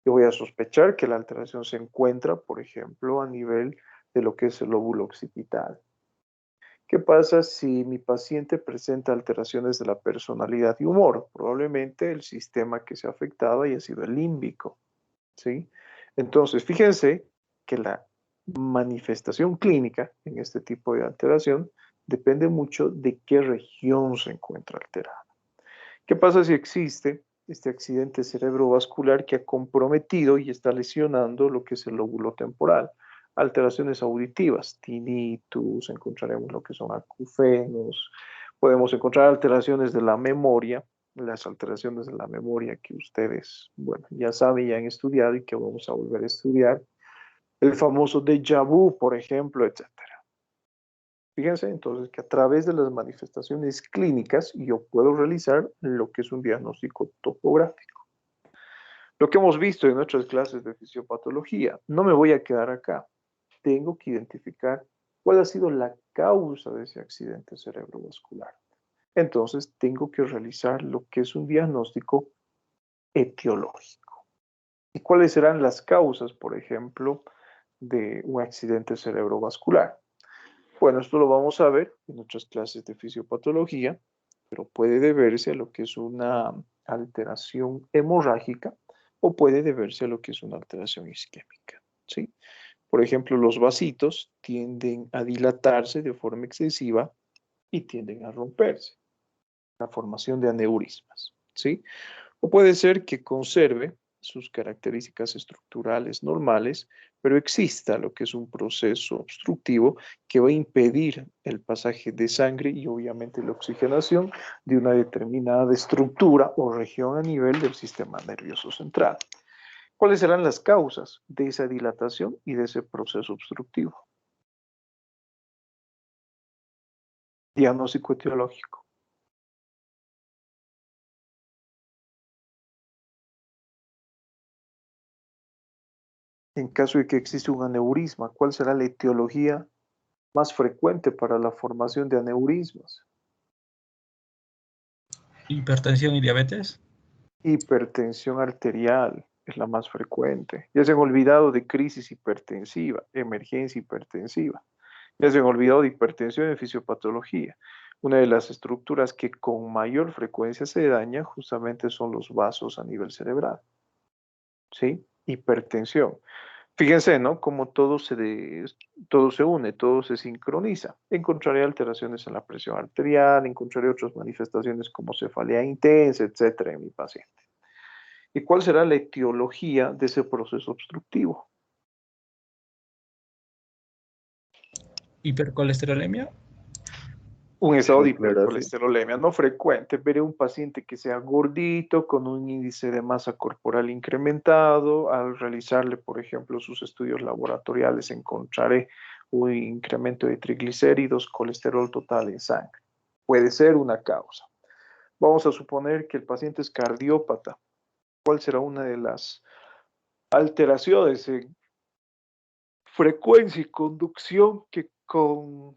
Yo voy a sospechar que la alteración se encuentra, por ejemplo, a nivel de lo que es el lóbulo occipital. ¿Qué pasa si mi paciente presenta alteraciones de la personalidad y humor? Probablemente el sistema que se ha afectado haya sido el límbico, ¿sí? Entonces, fíjense que la manifestación clínica en este tipo de alteración depende mucho de qué región se encuentra alterada. ¿Qué pasa si existe este accidente cerebrovascular que ha comprometido y está lesionando lo que es el lóbulo temporal? Alteraciones auditivas, tinnitus, encontraremos lo que son acufenos, podemos encontrar alteraciones de la memoria, las alteraciones de la memoria que ustedes, bueno, ya saben, ya han estudiado y que vamos a volver a estudiar, el famoso déjà vu, por ejemplo, etc. Fíjense entonces que a través de las manifestaciones clínicas yo puedo realizar lo que es un diagnóstico topográfico. Lo que hemos visto en nuestras clases de fisiopatología, no me voy a quedar acá. Tengo que identificar cuál ha sido la causa de ese accidente cerebrovascular. Entonces tengo que realizar lo que es un diagnóstico etiológico. ¿Y cuáles serán las causas, por ejemplo, de un accidente cerebrovascular? Bueno, esto lo vamos a ver en nuestras clases de fisiopatología, pero puede deberse a lo que es una alteración hemorrágica o puede deberse a lo que es una alteración isquémica, ¿sí? Por ejemplo, los vasitos tienden a dilatarse de forma excesiva y tienden a romperse, la formación de aneurismas, ¿sí? O puede ser que conserve sus características estructurales normales, pero exista lo que es un proceso obstructivo que va a impedir el pasaje de sangre y obviamente la oxigenación de una determinada estructura o región a nivel del sistema nervioso central. ¿Cuáles serán las causas de esa dilatación y de ese proceso obstructivo? Diagnóstico etiológico. En caso de que exista un aneurisma, ¿cuál será la etiología más frecuente para la formación de aneurismas? Hipertensión y diabetes. Hipertensión arterial es la más frecuente. Ya se han olvidado de crisis hipertensiva, emergencia hipertensiva. Ya se han olvidado de hipertensión en fisiopatología. Una de las estructuras que con mayor frecuencia se daña justamente son los vasos a nivel cerebral. ¿Sí? Hipertensión. Fíjense, ¿no? Como todo se une, todo se sincroniza. Encontraré alteraciones en la presión arterial, encontraré otras manifestaciones como cefalea intensa, etcétera, en mi paciente. ¿Y cuál será la etiología de ese proceso obstructivo? Hipercolesterolemia. Un estado de Hipercolesterolemia. hipercolesterolemia no frecuente. Veré un paciente que sea gordito, con un índice de masa corporal incrementado. Al realizarle, por ejemplo, sus estudios laboratoriales, encontraré un incremento de triglicéridos, colesterol total en sangre. Puede ser una causa. Vamos a suponer que el paciente es cardiópata. ¿Cuál será una de las alteraciones en frecuencia y conducción que con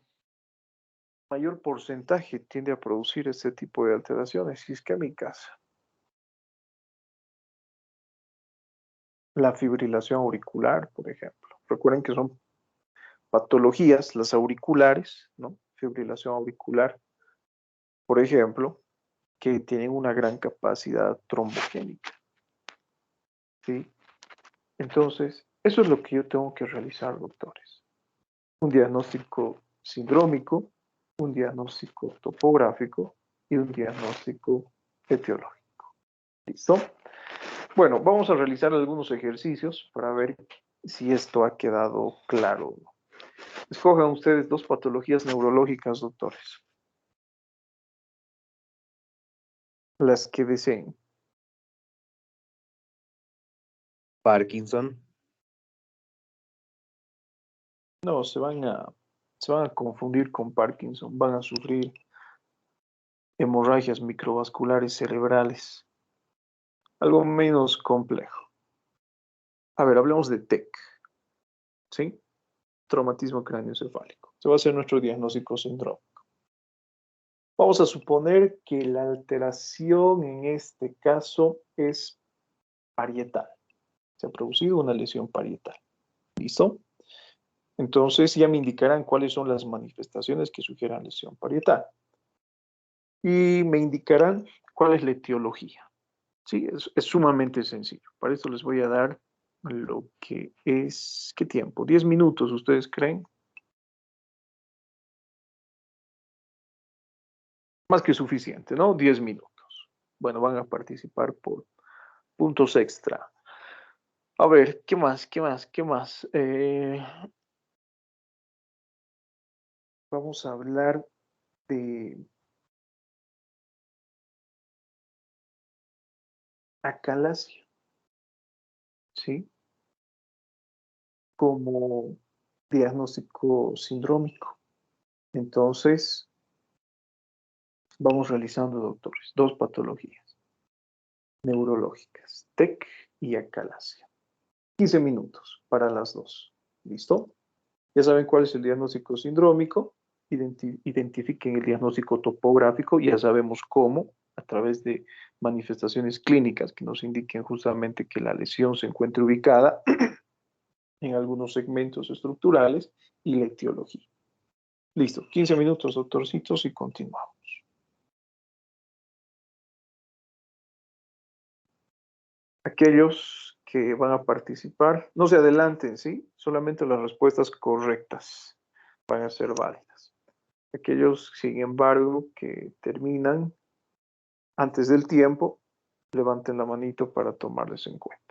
mayor porcentaje tiende a producir este tipo de alteraciones isquémicas? La fibrilación auricular, por ejemplo. Recuerden que son patologías, las auriculares, ¿no? Fibrilación auricular, por ejemplo, que tienen una gran capacidad trombogénica, ¿sí? Entonces, eso es lo que yo tengo que realizar, doctores. Un diagnóstico sindrómico, un diagnóstico topográfico y un diagnóstico etiológico. ¿Listo? Bueno, vamos a realizar algunos ejercicios para ver si esto ha quedado claro. Escojan ustedes dos patologías neurológicas, doctores. Las que deseen. Parkinson. No, se van a Se van a confundir con Parkinson, van a sufrir hemorragias microvasculares cerebrales. Algo menos complejo. A ver, hablemos de TEC, ¿sí? Traumatismo cráneoencefálico. Se va a hacer nuestro diagnóstico sindrómico. Vamos a suponer que la alteración en este caso es parietal. Se ha producido una lesión parietal. ¿Listo? Entonces ya me indicarán cuáles son las manifestaciones que sugieran lesión parietal. Y me indicarán cuál es la etiología. Sí, es sumamente sencillo. Para esto les voy a dar lo que es... ¿Qué tiempo? 10 minutos, ¿ustedes creen? Más que suficiente, ¿no? 10 minutos. Bueno, van a participar por puntos extra. A ver, ¿qué más? ¿Qué más? ¿Qué más? Vamos a hablar de acalasia, ¿sí? Como diagnóstico sindrómico. Entonces, vamos realizando, doctores, 2 patologías neurológicas, TEC y acalasia. 15 minutos para las 2. ¿Listo? Ya saben cuál es el diagnóstico sindrómico. Identifiquen el diagnóstico topográfico. Ya sabemos cómo, a través de manifestaciones clínicas que nos indiquen justamente que la lesión se encuentra ubicada en algunos segmentos estructurales y la etiología. Listo, 15 minutos, doctorcitos, y continuamos. Aquellos que van a participar, no se adelanten, ¿sí? Solamente las respuestas correctas van a ser válidas. Aquellos, sin embargo, que terminan antes del tiempo, levanten la manito para tomarles en cuenta.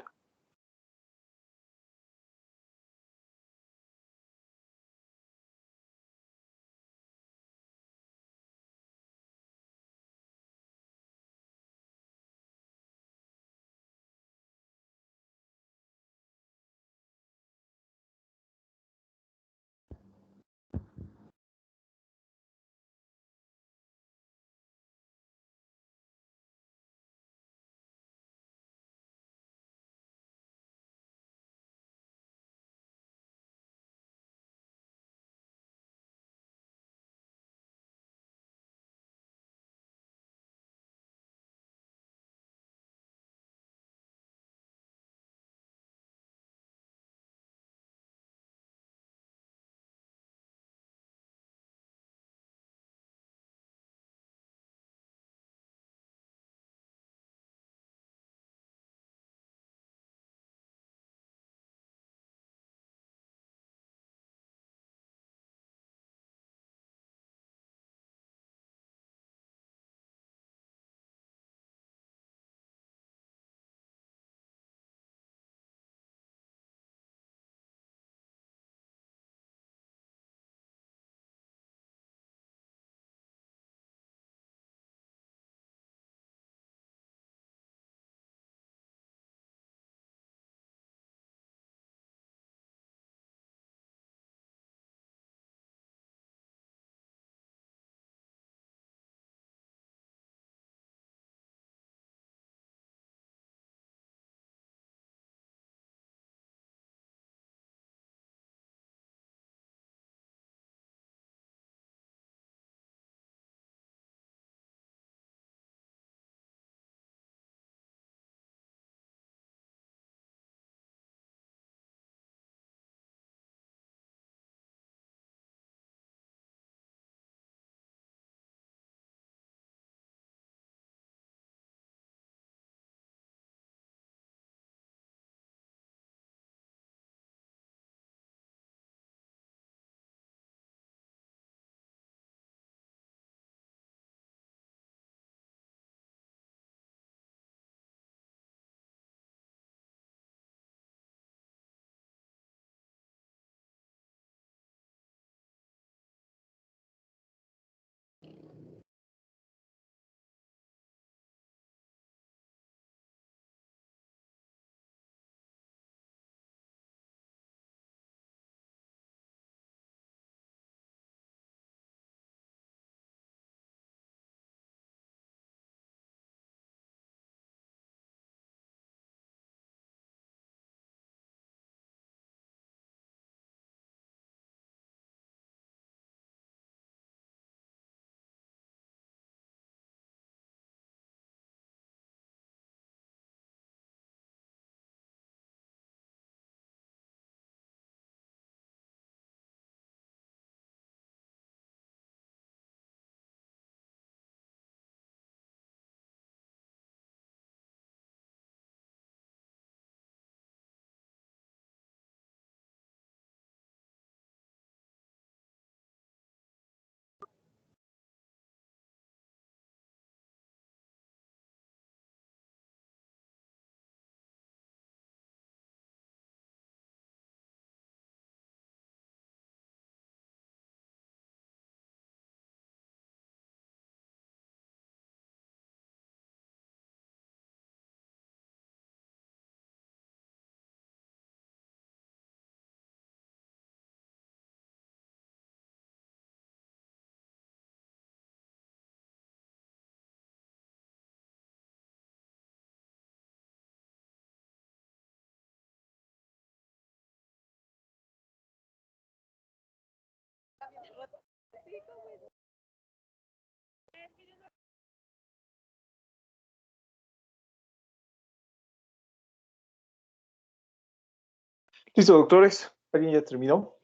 Listo, doctores. ¿Alguien ya terminó?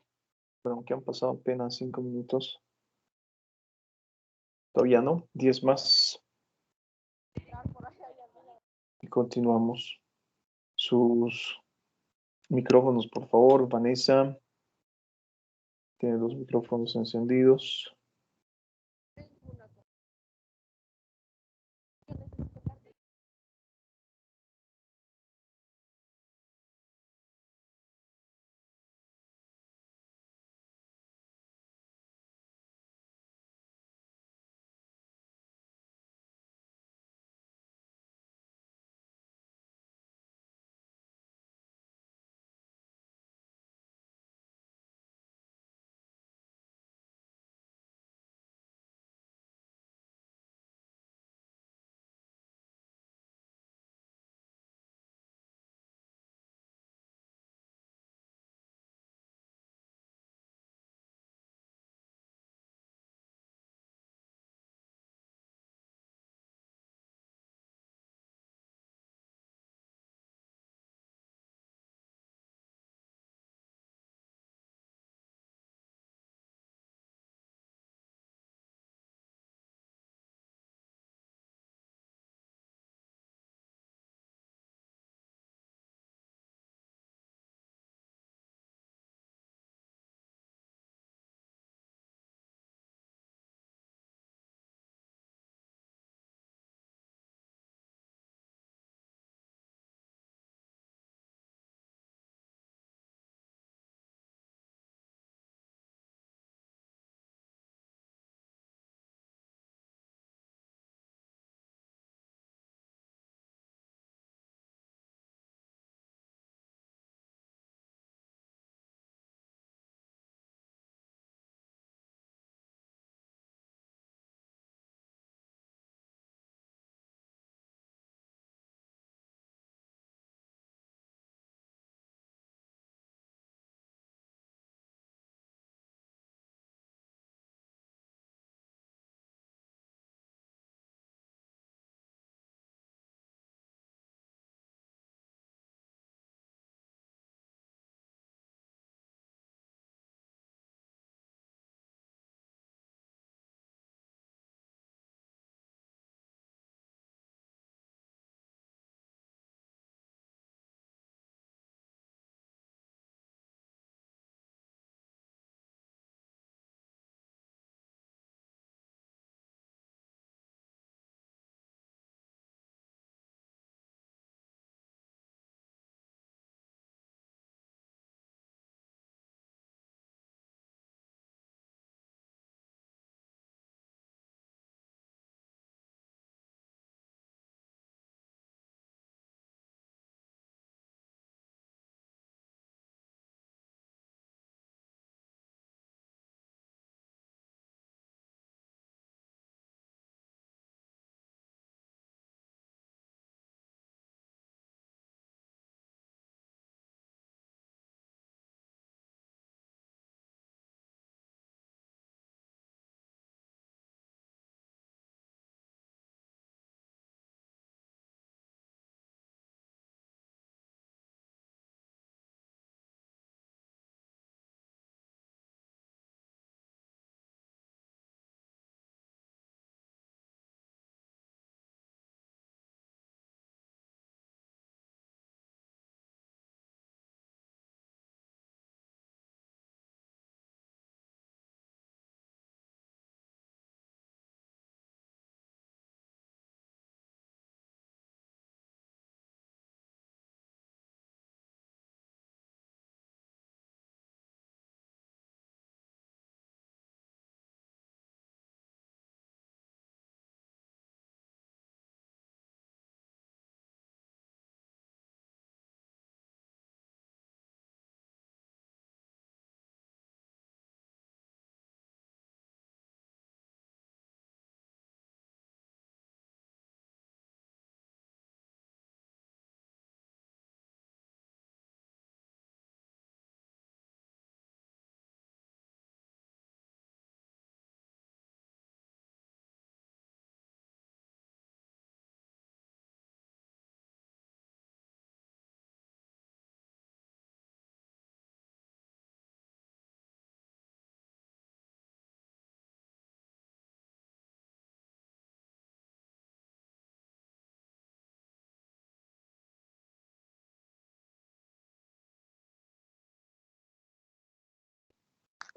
Bueno, que han pasado apenas 5 minutos. Todavía no. 10 más. Y continuamos. Sus micrófonos, por favor. Vanessa. Tiene los micrófonos encendidos.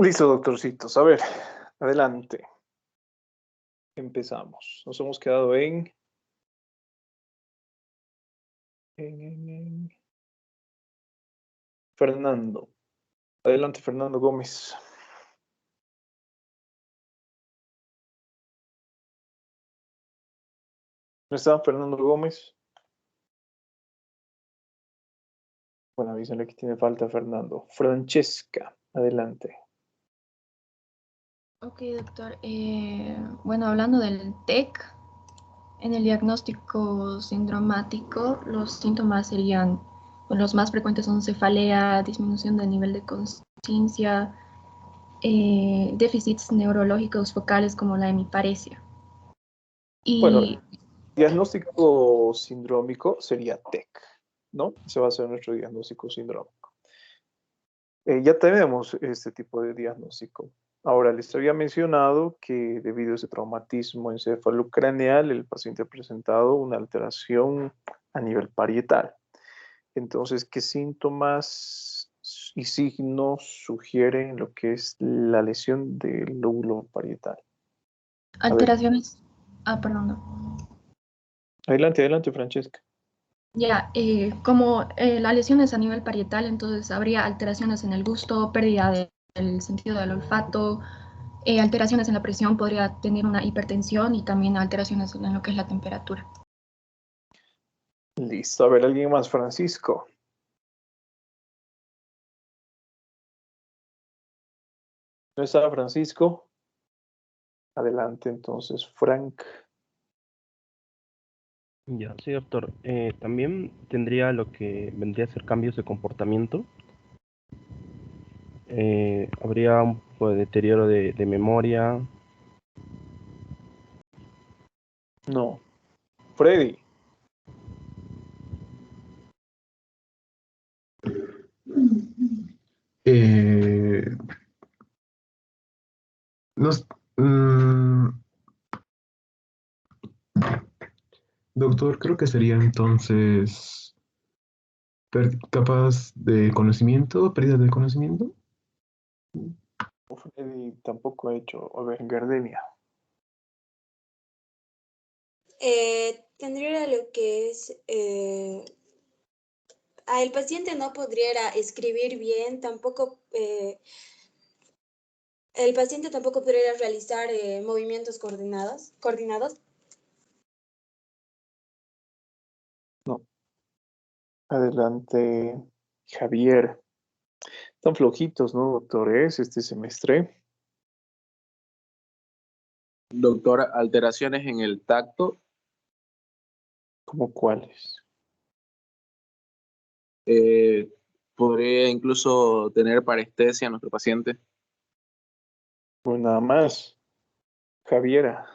Listo, doctorcitos. A ver, adelante. Empezamos. Nos hemos quedado en Fernando. Adelante, Fernando Gómez. ¿No está Fernando Gómez? Bueno, avísenle que tiene falta Fernando. Francesca, adelante. Ok, doctor. Bueno, hablando del TEC, en el diagnóstico sindromático, los síntomas serían, bueno, los más frecuentes son cefalea, disminución del nivel de conciencia, déficits neurológicos focales como la hemiparesia. Bueno, Y diagnóstico sindrómico sería TEC, ¿no? Ese va a ser nuestro diagnóstico sindrómico. Ya tenemos este tipo de diagnóstico. Ahora, les había mencionado que debido a ese traumatismo encefalocraneal, el paciente ha presentado una alteración a nivel parietal. Entonces, ¿qué síntomas y signos sugieren lo que es la lesión del lóbulo parietal? alteraciones, perdón, no. Adelante, Francesca. Ya, como la lesión es a nivel parietal, entonces habría alteraciones en el gusto, pérdida del sentido del olfato, alteraciones en la presión, podría tener una hipertensión y también alteraciones en lo que es la temperatura. Listo. A ver, ¿alguien más? Francisco. ¿No está Francisco? Adelante, entonces, Frank. Ya, sí, doctor. También tendría lo que vendría a ser cambios de comportamiento. Habría un poco de deterioro de memoria. No. Freddy. No, mm, doctor, creo que sería entonces capaz de conocimiento, pérdida de conocimiento. Freddy tampoco ha hecho. A ver, Gardenia. Tendría lo que es, el paciente no podría escribir bien, tampoco, el paciente tampoco podría realizar movimientos coordinados. No. Adelante, Javier. Están flojitos, ¿no, doctores, este semestre? Doctor, alteraciones en el tacto. ¿Cómo cuáles? Podría incluso tener parestesia nuestro paciente. Pues nada más. Javiera.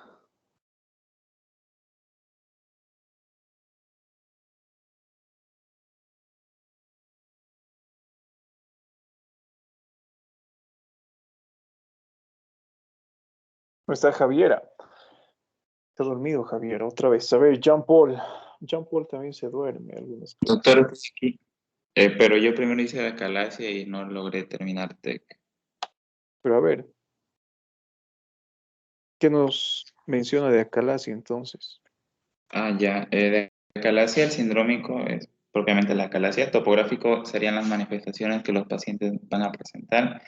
¿No está Javiera? Está dormido Javier, otra vez. A ver, Jean Paul. Jean Paul también se duerme algunas cosas. Doctor, sí, pero yo primero hice la acalasia y no logré terminar TEC. Pero a ver, ¿qué nos menciona de acalasia entonces? Ya. De acalasia, el sindrómico es propiamente la acalasia. Topográfico serían las manifestaciones que los pacientes van a presentar,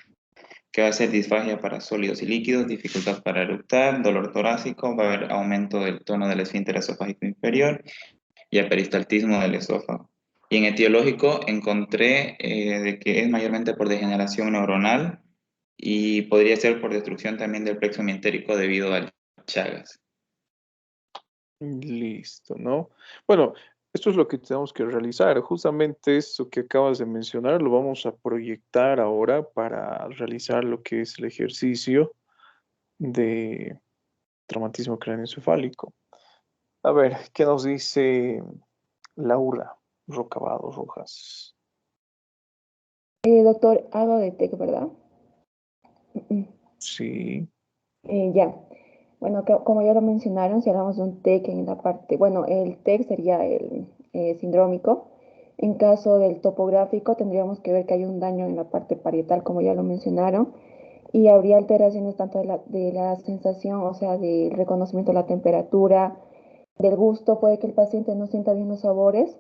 que va a ser disfagia para sólidos y líquidos, dificultad para eructar, dolor torácico, va a haber aumento del tono del esfínter esofágico inferior y peristaltismo del esófago. Y en etiológico encontré de que es mayormente por degeneración neuronal y podría ser por destrucción también del plexo mientérico debido al Chagas. Listo, ¿no? Bueno, esto es lo que tenemos que realizar. Justamente eso que acabas de mencionar lo vamos a proyectar ahora para realizar lo que es el ejercicio de traumatismo craneoencefálico. A ver, ¿qué nos dice Laura Rocabado Rojas? Doctor, algo de TEC, ¿verdad? Sí. Ya. Bueno, como ya lo mencionaron, si hablamos de un TEC en la parte, bueno, el TEC sería el sindrómico. En caso del topográfico, tendríamos que ver que hay un daño en la parte parietal, como ya lo mencionaron. y habría alteraciones tanto de la sensación, o sea, del reconocimiento de la temperatura, del gusto, puede que el paciente no sienta bien los sabores,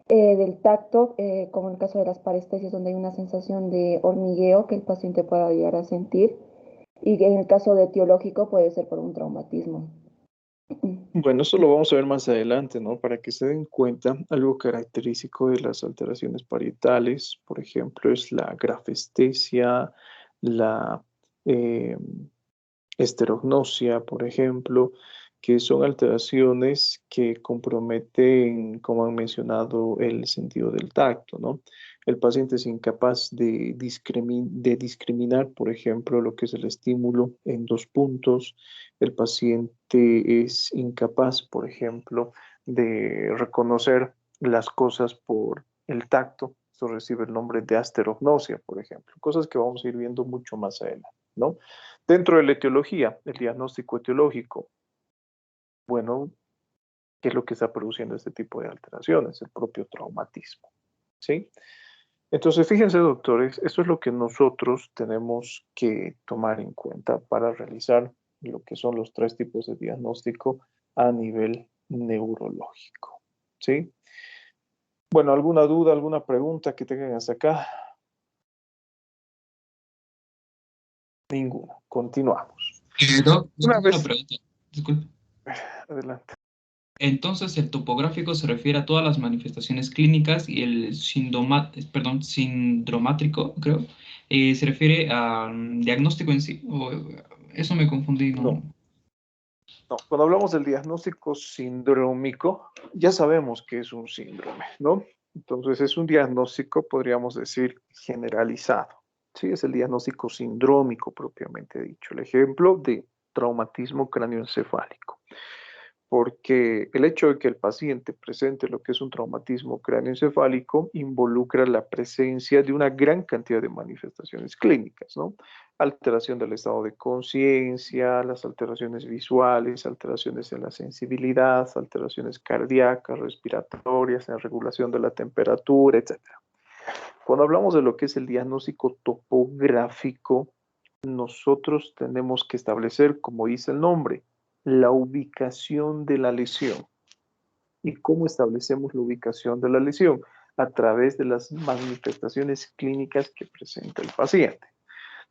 del tacto, como en el caso de las parestesias, donde hay una sensación de hormigueo que el paciente pueda llegar a sentir, y en el caso de etiológico puede ser por un traumatismo. Bueno, eso lo vamos a ver más adelante, ¿no? Para que se den cuenta, algo característico de las alteraciones parietales, por ejemplo, es la grafestesia, la eh, esterognosia, por ejemplo, que son alteraciones que comprometen, como han mencionado, el sentido del tacto, ¿no? El paciente es incapaz de discriminar, por ejemplo, lo que es el estímulo en dos puntos. El paciente es incapaz, por ejemplo, de reconocer las cosas por el tacto. Esto recibe el nombre de asterognosia, por ejemplo. Cosas que vamos a ir viendo mucho más adelante, ¿no? Dentro de la etiología, el diagnóstico etiológico, bueno, ¿qué es lo que está produciendo este tipo de alteraciones? El propio traumatismo, ¿sí? Entonces, fíjense, doctores, esto es lo que nosotros tenemos que tomar en cuenta para realizar lo que son los 3 tipos de diagnóstico a nivel neurológico, ¿sí? Bueno, ¿alguna duda, alguna pregunta que tengan hasta acá? Ninguna. Continuamos. Doc, yo Una tengo una vez, pregunta. Disculpe. adelante. Entonces, el topográfico se refiere a todas las manifestaciones clínicas y el sindromátrico, creo, se refiere al diagnóstico en sí. O, eso me confundí, ¿no? No. No, cuando hablamos del diagnóstico sindrómico, ya sabemos que es un síndrome, ¿no? Entonces es un diagnóstico, podríamos decir, generalizado. Sí, es el diagnóstico sindrómico propiamente dicho. El ejemplo de traumatismo cráneoencefálico. Porque el hecho de que el paciente presente lo que es un traumatismo cráneoencefálico involucra la presencia de una gran cantidad de manifestaciones clínicas, ¿no? Alteración del estado de conciencia, las alteraciones visuales, alteraciones en la sensibilidad, alteraciones cardíacas, respiratorias, en la regulación de la temperatura, etc. Cuando hablamos de lo que es el diagnóstico topográfico, nosotros tenemos que establecer, como dice el nombre, la ubicación de la lesión. ¿Y cómo establecemos la ubicación de la lesión? A través de las manifestaciones clínicas que presenta el paciente.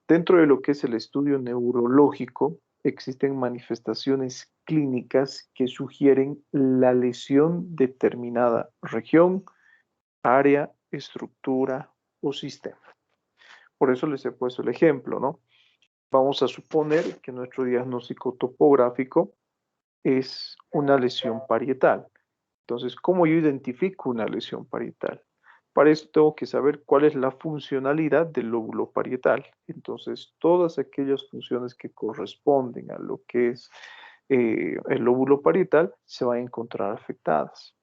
Dentro de lo que es el estudio neurológico, existen manifestaciones clínicas que sugieren la lesión de determinada región, área, estructura o sistema. Por eso les he puesto el ejemplo, ¿no? Vamos a suponer que nuestro diagnóstico topográfico es una lesión parietal. Entonces, ¿cómo yo identifico una lesión parietal? Para eso tengo que saber cuál es la funcionalidad del lóbulo parietal. Entonces, todas aquellas funciones que corresponden a lo que es el lóbulo parietal se van a encontrar afectadas.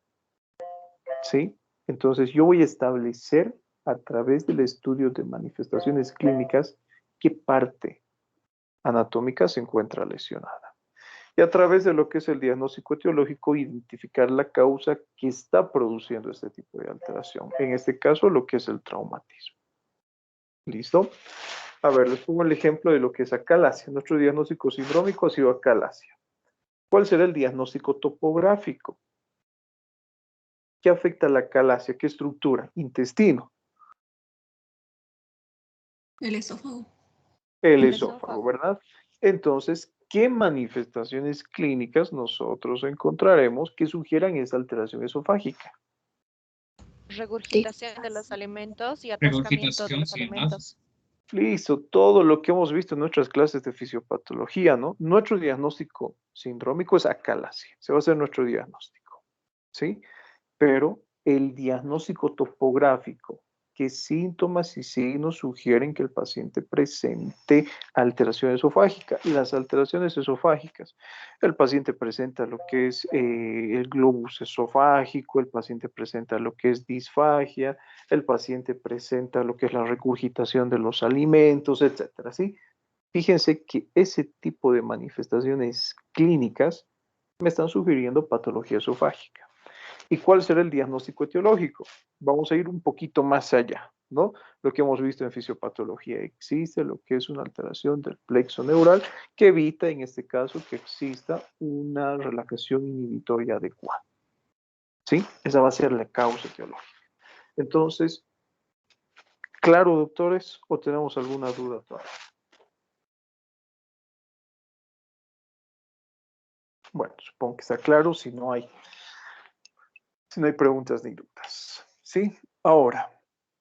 ¿Sí? Entonces, yo voy a establecer a través del estudio de manifestaciones clínicas qué parte anatómica se encuentra lesionada. Y a través de lo que es el diagnóstico etiológico, identificar la causa que está produciendo este tipo de alteración. En este caso, lo que es el traumatismo. ¿Listo? A ver, les pongo el ejemplo de lo que es acalasia. Nuestro diagnóstico sindrómico ha sido acalasia. ¿Cuál será el diagnóstico topográfico? ¿Qué afecta a la acalasia? ¿Qué estructura? Intestino. El esófago. El esófago, ¿verdad? Entonces, ¿qué manifestaciones clínicas nosotros encontraremos que sugieran esa alteración esofágica? Regurgitación de los alimentos y atascamiento de los alimentos. Listo, todo lo que hemos visto en nuestras clases de fisiopatología, ¿no? Nuestro diagnóstico sindrómico es acalasia, se va a hacer nuestro diagnóstico, ¿sí? Pero el diagnóstico topográfico, ¿qué síntomas y signos sugieren que el paciente presente alteración esofágica? Las alteraciones esofágicas. El paciente presenta lo que es el globus esofágico, el paciente presenta lo que es disfagia, el paciente presenta lo que es la regurgitación de los alimentos, etcétera, ¿sí? Fíjense que ese tipo de manifestaciones clínicas me están sugiriendo patología esofágica. ¿Y cuál será el diagnóstico etiológico? Vamos a ir un poquito más allá. ¿no? Lo que hemos visto en fisiopatología existe, lo que es una alteración del plexo neural que evita, en este caso, que exista una relajación inhibitoria adecuada. ¿Sí? Esa va a ser la causa etiológica. Entonces, ¿claro, doctores? ¿O tenemos alguna duda todavía? Bueno, supongo que está claro si no hay preguntas ni dudas. ¿Sí? Ahora,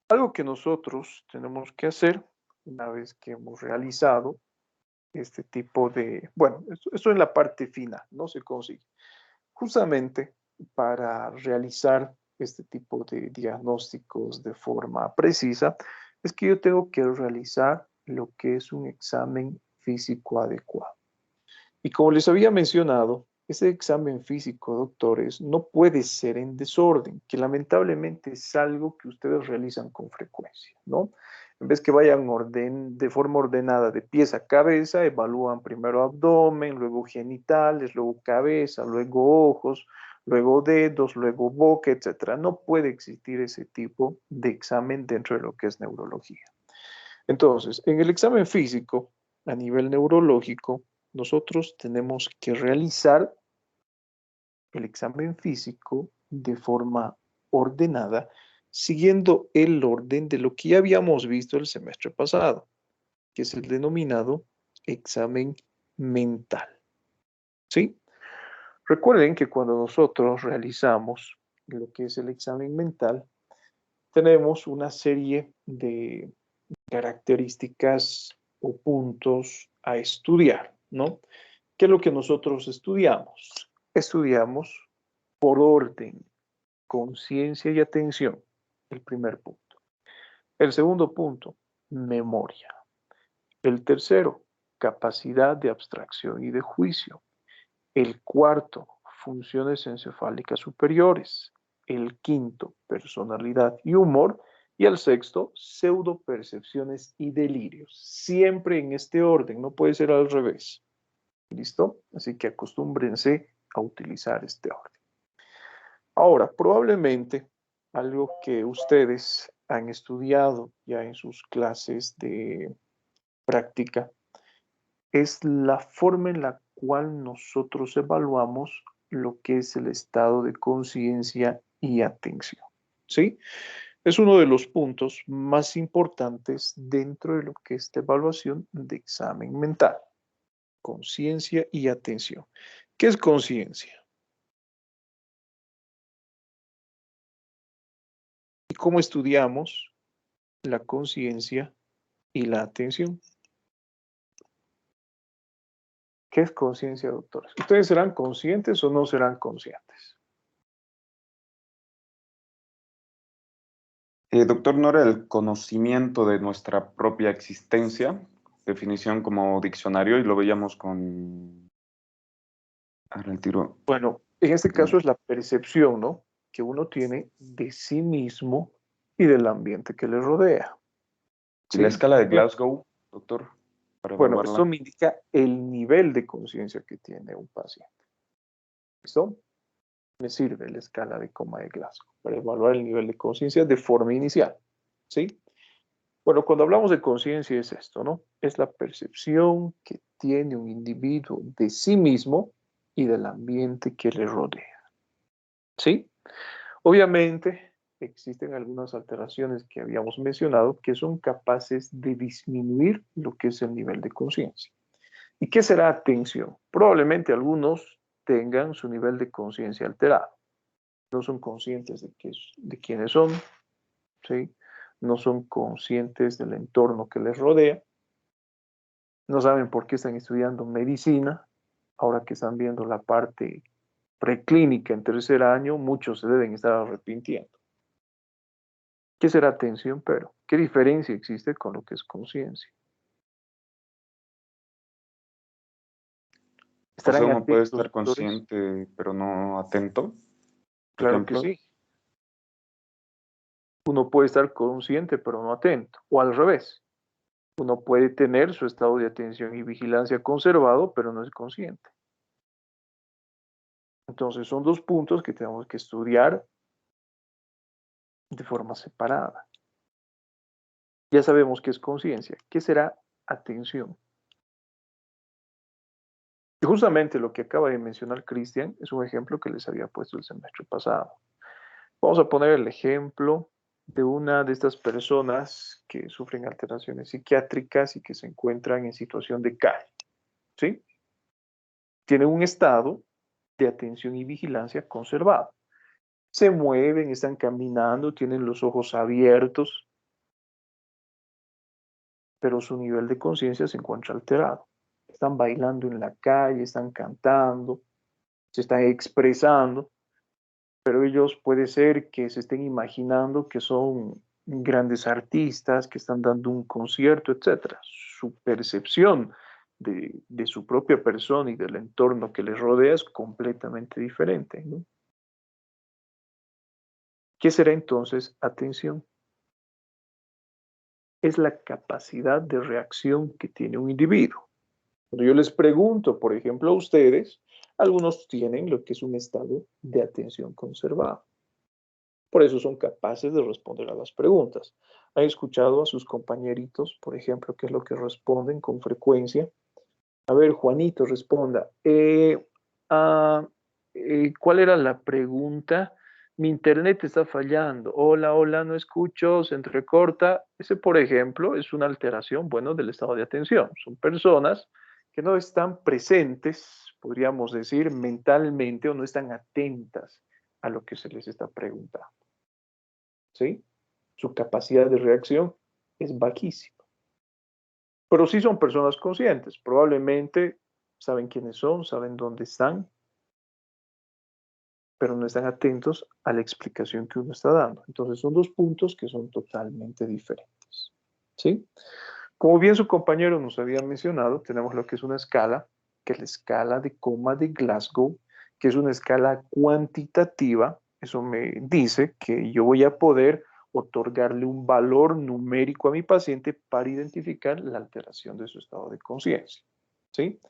algo que nosotros tenemos que hacer una vez que hemos realizado este tipo de, bueno, esto en la parte final, no se consigue. Justamente para realizar este tipo de diagnósticos de forma precisa, es que yo tengo que realizar lo que es un examen físico adecuado. Y como les había mencionado, ese examen físico, doctores, no puede ser en desorden, que lamentablemente es algo que ustedes realizan con frecuencia, ¿no? En vez que vayan de forma ordenada de pies a cabeza, evalúan primero abdomen, luego genitales, luego cabeza, luego ojos, luego dedos, luego boca, etc. No puede existir ese tipo de examen dentro de lo que es neurología. Entonces, en el examen físico, a nivel neurológico, nosotros tenemos que realizar el examen físico de forma ordenada, siguiendo el orden de lo que ya habíamos visto el semestre pasado, que es el denominado examen mental. ¿Sí? Recuerden que cuando nosotros realizamos lo que es el examen mental, tenemos una serie de características o puntos a estudiar, ¿no? ¿Qué es lo que nosotros estudiamos? Estudiamos por orden, conciencia y atención, el primer punto. El segundo punto, memoria. El tercero, capacidad de abstracción y de juicio. El cuarto, funciones encefálicas superiores. El quinto, personalidad y humor. Y el sexto, pseudopercepciones y delirios. Siempre en este orden, no puede ser al revés. ¿Listo? Así que acostúmbrense a utilizar este orden. Ahora, probablemente algo que ustedes han estudiado ya en sus clases de práctica es la forma en la cual nosotros evaluamos lo que es el estado de conciencia y atención. ¿Sí? Es uno de los puntos más importantes dentro de lo que es esta evaluación de examen mental. Conciencia y atención. ¿Qué es conciencia? ¿Y cómo estudiamos la conciencia y la atención? ¿Qué es conciencia, doctores? ¿Ustedes serán conscientes o no serán conscientes? Doctor, ¿no era el conocimiento de nuestra propia existencia? Definición como diccionario y lo veíamos con... Ahora el tiro. Bueno, en este caso es la percepción, ¿no?, que uno tiene de sí mismo y del ambiente que le rodea. ¿Y la ¿Sí? escala de Glasgow, doctor, para Bueno, evaluarla? esto me indica el nivel de conciencia que tiene un paciente. ¿Listo? Me sirve la escala de coma de Glasgow para evaluar el nivel de conciencia de forma inicial. ¿Sí? Bueno, cuando hablamos de conciencia es esto, ¿no? Es la percepción que tiene un individuo de sí mismo y del ambiente que le rodea. ¿Sí? Obviamente, existen algunas alteraciones que habíamos mencionado que son capaces de disminuir lo que es el nivel de conciencia. ¿Y qué será atención? Probablemente algunos tengan su nivel de conciencia alterado. No son conscientes de quiénes son, ¿sí? No son conscientes del entorno que les rodea. No saben por qué están estudiando medicina. Ahora que están viendo la parte preclínica en tercer año, muchos se deben estar arrepintiendo. ¿Qué será atención, pero? ¿Qué diferencia existe con lo que es conciencia? O sea, uno puede atentos, estar doctores? consciente, pero no atento, por Claro que ejemplo. sí. Uno puede estar consciente, pero no atento. O al revés. Uno puede tener su estado de atención y vigilancia conservado, pero no es consciente. Entonces, son dos puntos que tenemos que estudiar de forma separada. Ya sabemos qué es conciencia. ¿Qué será atención? Y justamente lo que acaba de mencionar Cristian es un ejemplo que les había puesto el semestre pasado. Vamos a poner el ejemplo de una de estas personas que sufren alteraciones psiquiátricas y que se encuentran en situación de calle, ¿sí? Tienen un estado de atención y vigilancia conservado. Se mueven, están caminando, tienen los ojos abiertos, pero su nivel de conciencia se encuentra alterado. Están bailando en la calle, están cantando, se están expresando, pero ellos puede ser que se estén imaginando que son grandes artistas, que están dando un concierto, etc. Su percepción de su propia persona y del entorno que les rodea es completamente diferente, ¿no? ¿Qué será entonces atención? Es la capacidad de reacción que tiene un individuo. Cuando yo les pregunto, por ejemplo, a ustedes, algunos tienen lo que es un estado de atención conservado. Por eso son capaces de responder a las preguntas. ¿Han escuchado a sus compañeritos, por ejemplo, qué es lo que responden con frecuencia? A ver, Juanito, responda. ¿Cuál era la pregunta? Mi internet está fallando. Hola, hola, no escucho, se entrecorta. Ese, por ejemplo, es una alteración, bueno, del estado de atención. Son personas que no están presentes, podríamos decir, mentalmente o no están atentas a lo que se les está preguntando. ¿Sí? Su capacidad de reacción es bajísima. Pero sí son personas conscientes. Probablemente saben quiénes son, saben dónde están, pero no están atentos a la explicación que uno está dando. Entonces son dos puntos que son totalmente diferentes. ¿Sí? Como bien su compañero nos había mencionado, tenemos lo que es una escala, que es la escala de coma de Glasgow, que es una escala cuantitativa. Eso me dice que yo voy a poder otorgarle un valor numérico a mi paciente para identificar la alteración de su estado de conciencia. ¿Sí?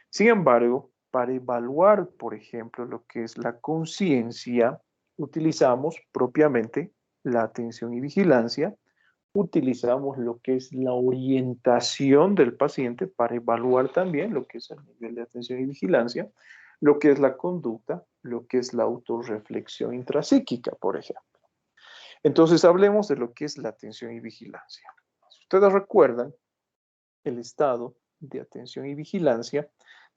Sin embargo, para evaluar, por ejemplo, lo que es la conciencia, utilizamos propiamente la atención y vigilancia, utilizamos lo que es la orientación del paciente para evaluar también lo que es el nivel de atención y vigilancia, lo que es la conducta, lo que es la autorreflexión intrapsíquica, por ejemplo. Entonces, hablemos de lo que es la atención y vigilancia. Si ustedes recuerdan, el estado de atención y vigilancia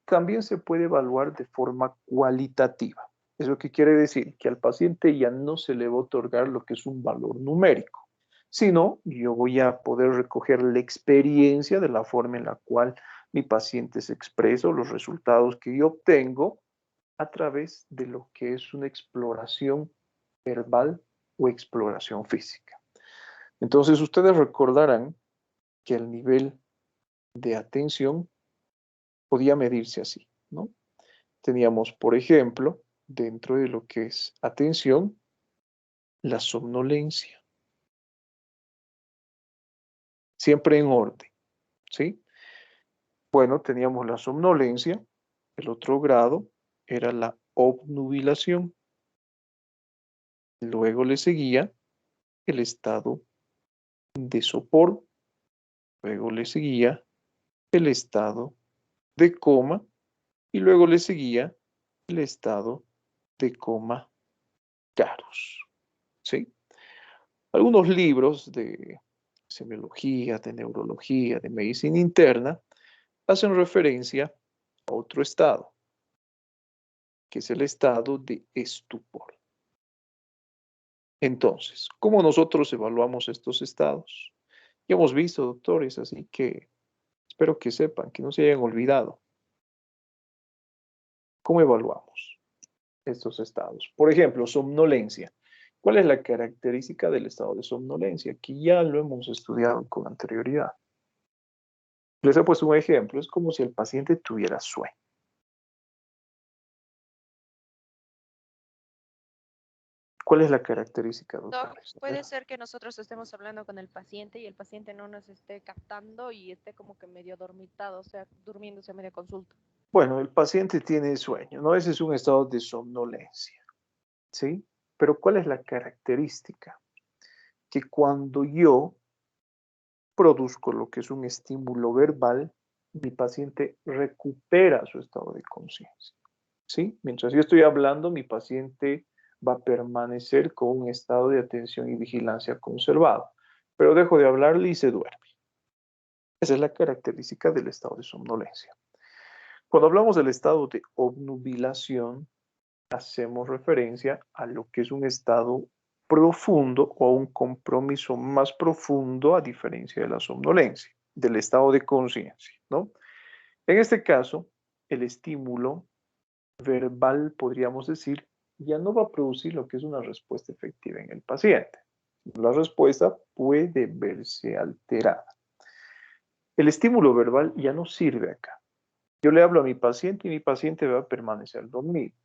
también se puede evaluar de forma cualitativa. ¿Eso qué quiere decir? Que al paciente ya no se le va a otorgar lo que es un valor numérico, sino yo voy a poder recoger la experiencia de la forma en la cual mi paciente se expresa, los resultados que yo obtengo a través de lo que es una exploración verbal o exploración física. Entonces ustedes recordarán que el nivel de atención podía medirse así, ¿no? Teníamos, por ejemplo, dentro de lo que es atención, la somnolencia. Siempre en orden, ¿sí? Bueno, teníamos la somnolencia, el otro grado era la obnubilación. Luego le seguía el estado de sopor, luego le seguía el estado de coma y luego le seguía el estado de coma caros, ¿sí? Algunos libros de semiología, de neurología, de medicina interna, hacen referencia a otro estado, que es el estado de estupor. Entonces, ¿cómo nosotros evaluamos estos estados? Ya hemos visto, doctores, así que espero que sepan, que no se hayan olvidado. ¿Cómo evaluamos estos estados? Por ejemplo, somnolencia. ¿Cuál es la característica del estado de somnolencia? Que ya lo hemos estudiado con anterioridad. Les he puesto un ejemplo. Es como si el paciente tuviera sueño. ¿Cuál es la característica, doctores? Puede ser que nosotros estemos hablando con el paciente y el paciente no nos esté captando y esté como que medio dormitado, o sea, durmiéndose a media consulta. Bueno, el paciente tiene sueño, ¿no? Ese es un estado de somnolencia, ¿sí? Pero ¿cuál es la característica? Que cuando yo produzco lo que es un estímulo verbal, mi paciente recupera su estado de conciencia. ¿Sí? Mientras yo estoy hablando, mi paciente va a permanecer con un estado de atención y vigilancia conservado, pero dejo de hablarle y se duerme. Esa es la característica del estado de somnolencia. Cuando hablamos del estado de obnubilación, hacemos referencia a lo que es un estado profundo o a un compromiso más profundo a diferencia de la somnolencia, del estado de conciencia, ¿no? En este caso, el estímulo verbal, podríamos decir, ya no va a producir lo que es una respuesta efectiva en el paciente. La respuesta puede verse alterada. El estímulo verbal ya no sirve acá. Yo le hablo a mi paciente y mi paciente va a permanecer dormido.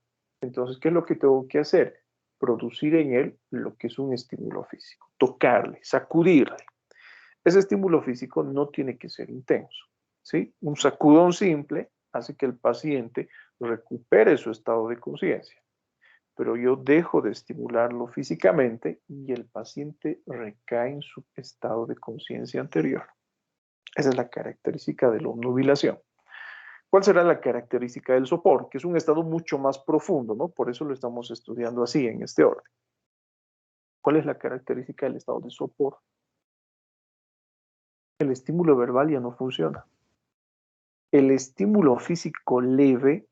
Entonces, ¿qué es lo que tengo que hacer? Producir en él lo que es un estímulo físico, tocarle, sacudirle. Ese estímulo físico no tiene que ser intenso, ¿sí? Un sacudón simple hace que el paciente recupere su estado de conciencia, pero yo dejo de estimularlo físicamente y el paciente recae en su estado de conciencia anterior. Esa es la característica de la obnubilación. ¿Cuál será la característica del sopor? Que es un estado mucho más profundo, ¿no? Por eso lo estamos estudiando así, en este orden. ¿Cuál es la característica del estado de sopor? El estímulo verbal ya no funciona. El estímulo físico leve,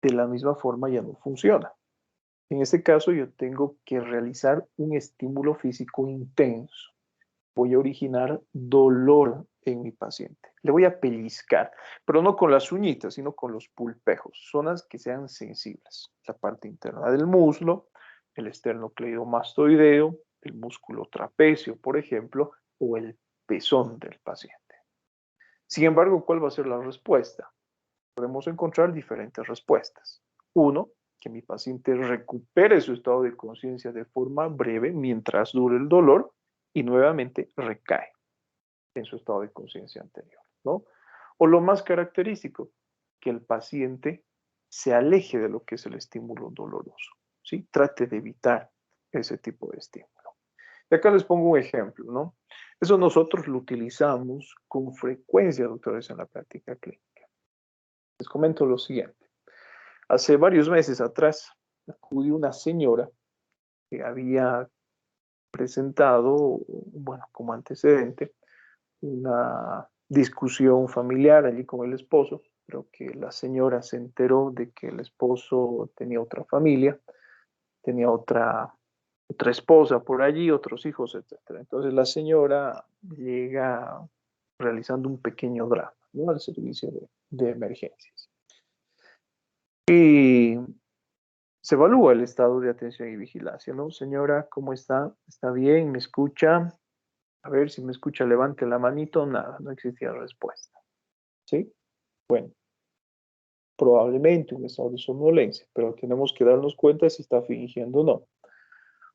de la misma forma, ya no funciona. En este caso, yo tengo que realizar un estímulo físico intenso. Voy a originar dolor en mi paciente. Le voy a pellizcar, pero no con las uñitas, sino con los pulpejos, zonas que sean sensibles. La parte interna del muslo, el esternocleidomastoideo, el músculo trapecio, por ejemplo, o el pezón del paciente. Sin embargo, ¿cuál va a ser la respuesta? Podemos encontrar diferentes respuestas. Uno, que mi paciente recupere su estado de conciencia de forma breve mientras dure el dolor y nuevamente recae en su estado de conciencia anterior, ¿no? O lo más característico, que el paciente se aleje de lo que es el estímulo doloroso, ¿sí? Trate de evitar ese tipo de estímulo. Y acá les pongo un ejemplo, ¿no? Eso nosotros lo utilizamos con frecuencia, doctores, en la práctica clínica. Les comento lo siguiente. Hace varios meses atrás acudió una señora que había presentado, bueno, como antecedente, una discusión familiar allí con el esposo. Creo que la señora se enteró de que el esposo tenía otra familia, tenía otra esposa por allí, otros hijos, etc. Entonces la señora llega realizando un pequeño drama, ¿no? Al servicio de emergencias. Y se evalúa el estado de atención y vigilancia, ¿no? Señora, ¿cómo está? ¿Está bien? ¿Me escucha? A ver, si me escucha, levante la manito. Nada, no existía respuesta. ¿Sí? Bueno, probablemente un estado de somnolencia, pero tenemos que darnos cuenta si está fingiendo o no.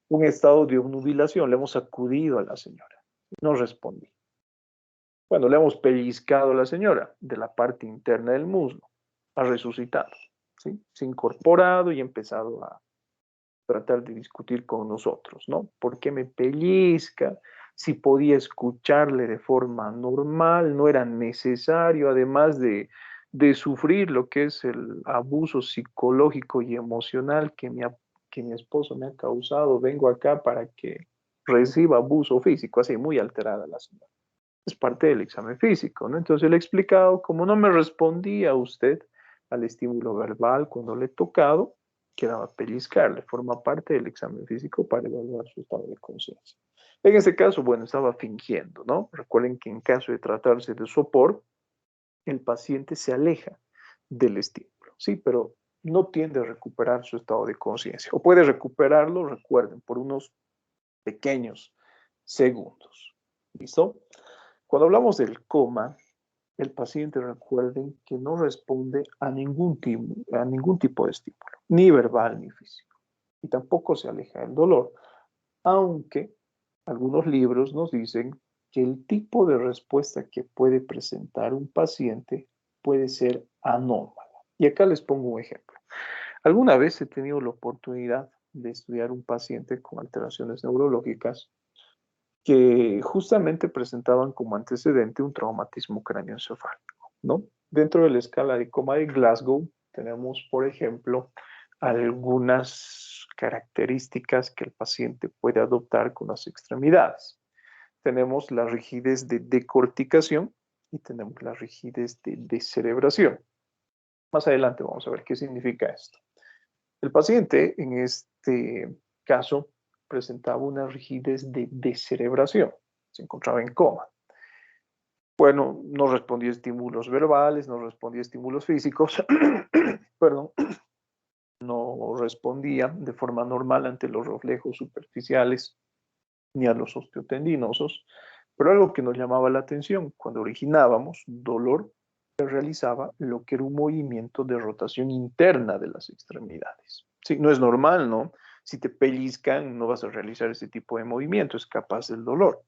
Un estado de obnubilación, le hemos acudido a la señora, no respondí. Bueno, le hemos pellizcado a la señora de la parte interna del muslo, ha resucitado, ¿sí? Se ha incorporado y ha empezado a tratar de discutir con nosotros, ¿no? ¿Por qué me pellizca? Si podía escucharle de forma normal, no era necesario, además de sufrir lo que es el abuso psicológico y emocional que mi esposo me ha causado, vengo acá para que reciba abuso físico, así muy alterada la señora. Es parte del examen físico, ¿no? Entonces le he explicado, como no me respondía usted al estímulo verbal cuando le he tocado, quedaba pellizcarle, forma parte del examen físico para evaluar su estado de conciencia. En este caso, bueno, estaba fingiendo, ¿no? Recuerden que en caso de tratarse de sopor, el paciente se aleja del estímulo, ¿sí? Pero no tiende a recuperar su estado de conciencia. O puede recuperarlo, recuerden, por unos pequeños segundos. ¿Listo? Cuando hablamos del coma, el paciente, recuerden que no responde a ningún tipo de estímulo, ni verbal ni físico, y tampoco se aleja del dolor, aunque algunos libros nos dicen que el tipo de respuesta que puede presentar un paciente puede ser anómala. Y acá les pongo un ejemplo. Alguna vez he tenido la oportunidad de estudiar un paciente con alteraciones neurológicas que justamente presentaban como antecedente un traumatismo cráneoencefálico, ¿no? Dentro de la escala de coma de Glasgow tenemos, por ejemplo, algunas características que el paciente puede adoptar con las extremidades. Tenemos la rigidez de decorticación y tenemos la rigidez de descerebración. Más adelante vamos a ver qué significa esto. El paciente en este caso presentaba una rigidez de descerebración, se encontraba en coma. Bueno, no respondía a estímulos verbales, no respondía a estímulos físicos, perdón, no respondía de forma normal ante los reflejos superficiales ni a los osteotendinosos, pero algo que nos llamaba la atención, cuando originábamos dolor, se realizaba lo que era un movimiento de rotación interna de las extremidades. Sí, no es normal, ¿no? Si te pellizcan, no vas a realizar ese tipo de movimiento, es capaz del dolor.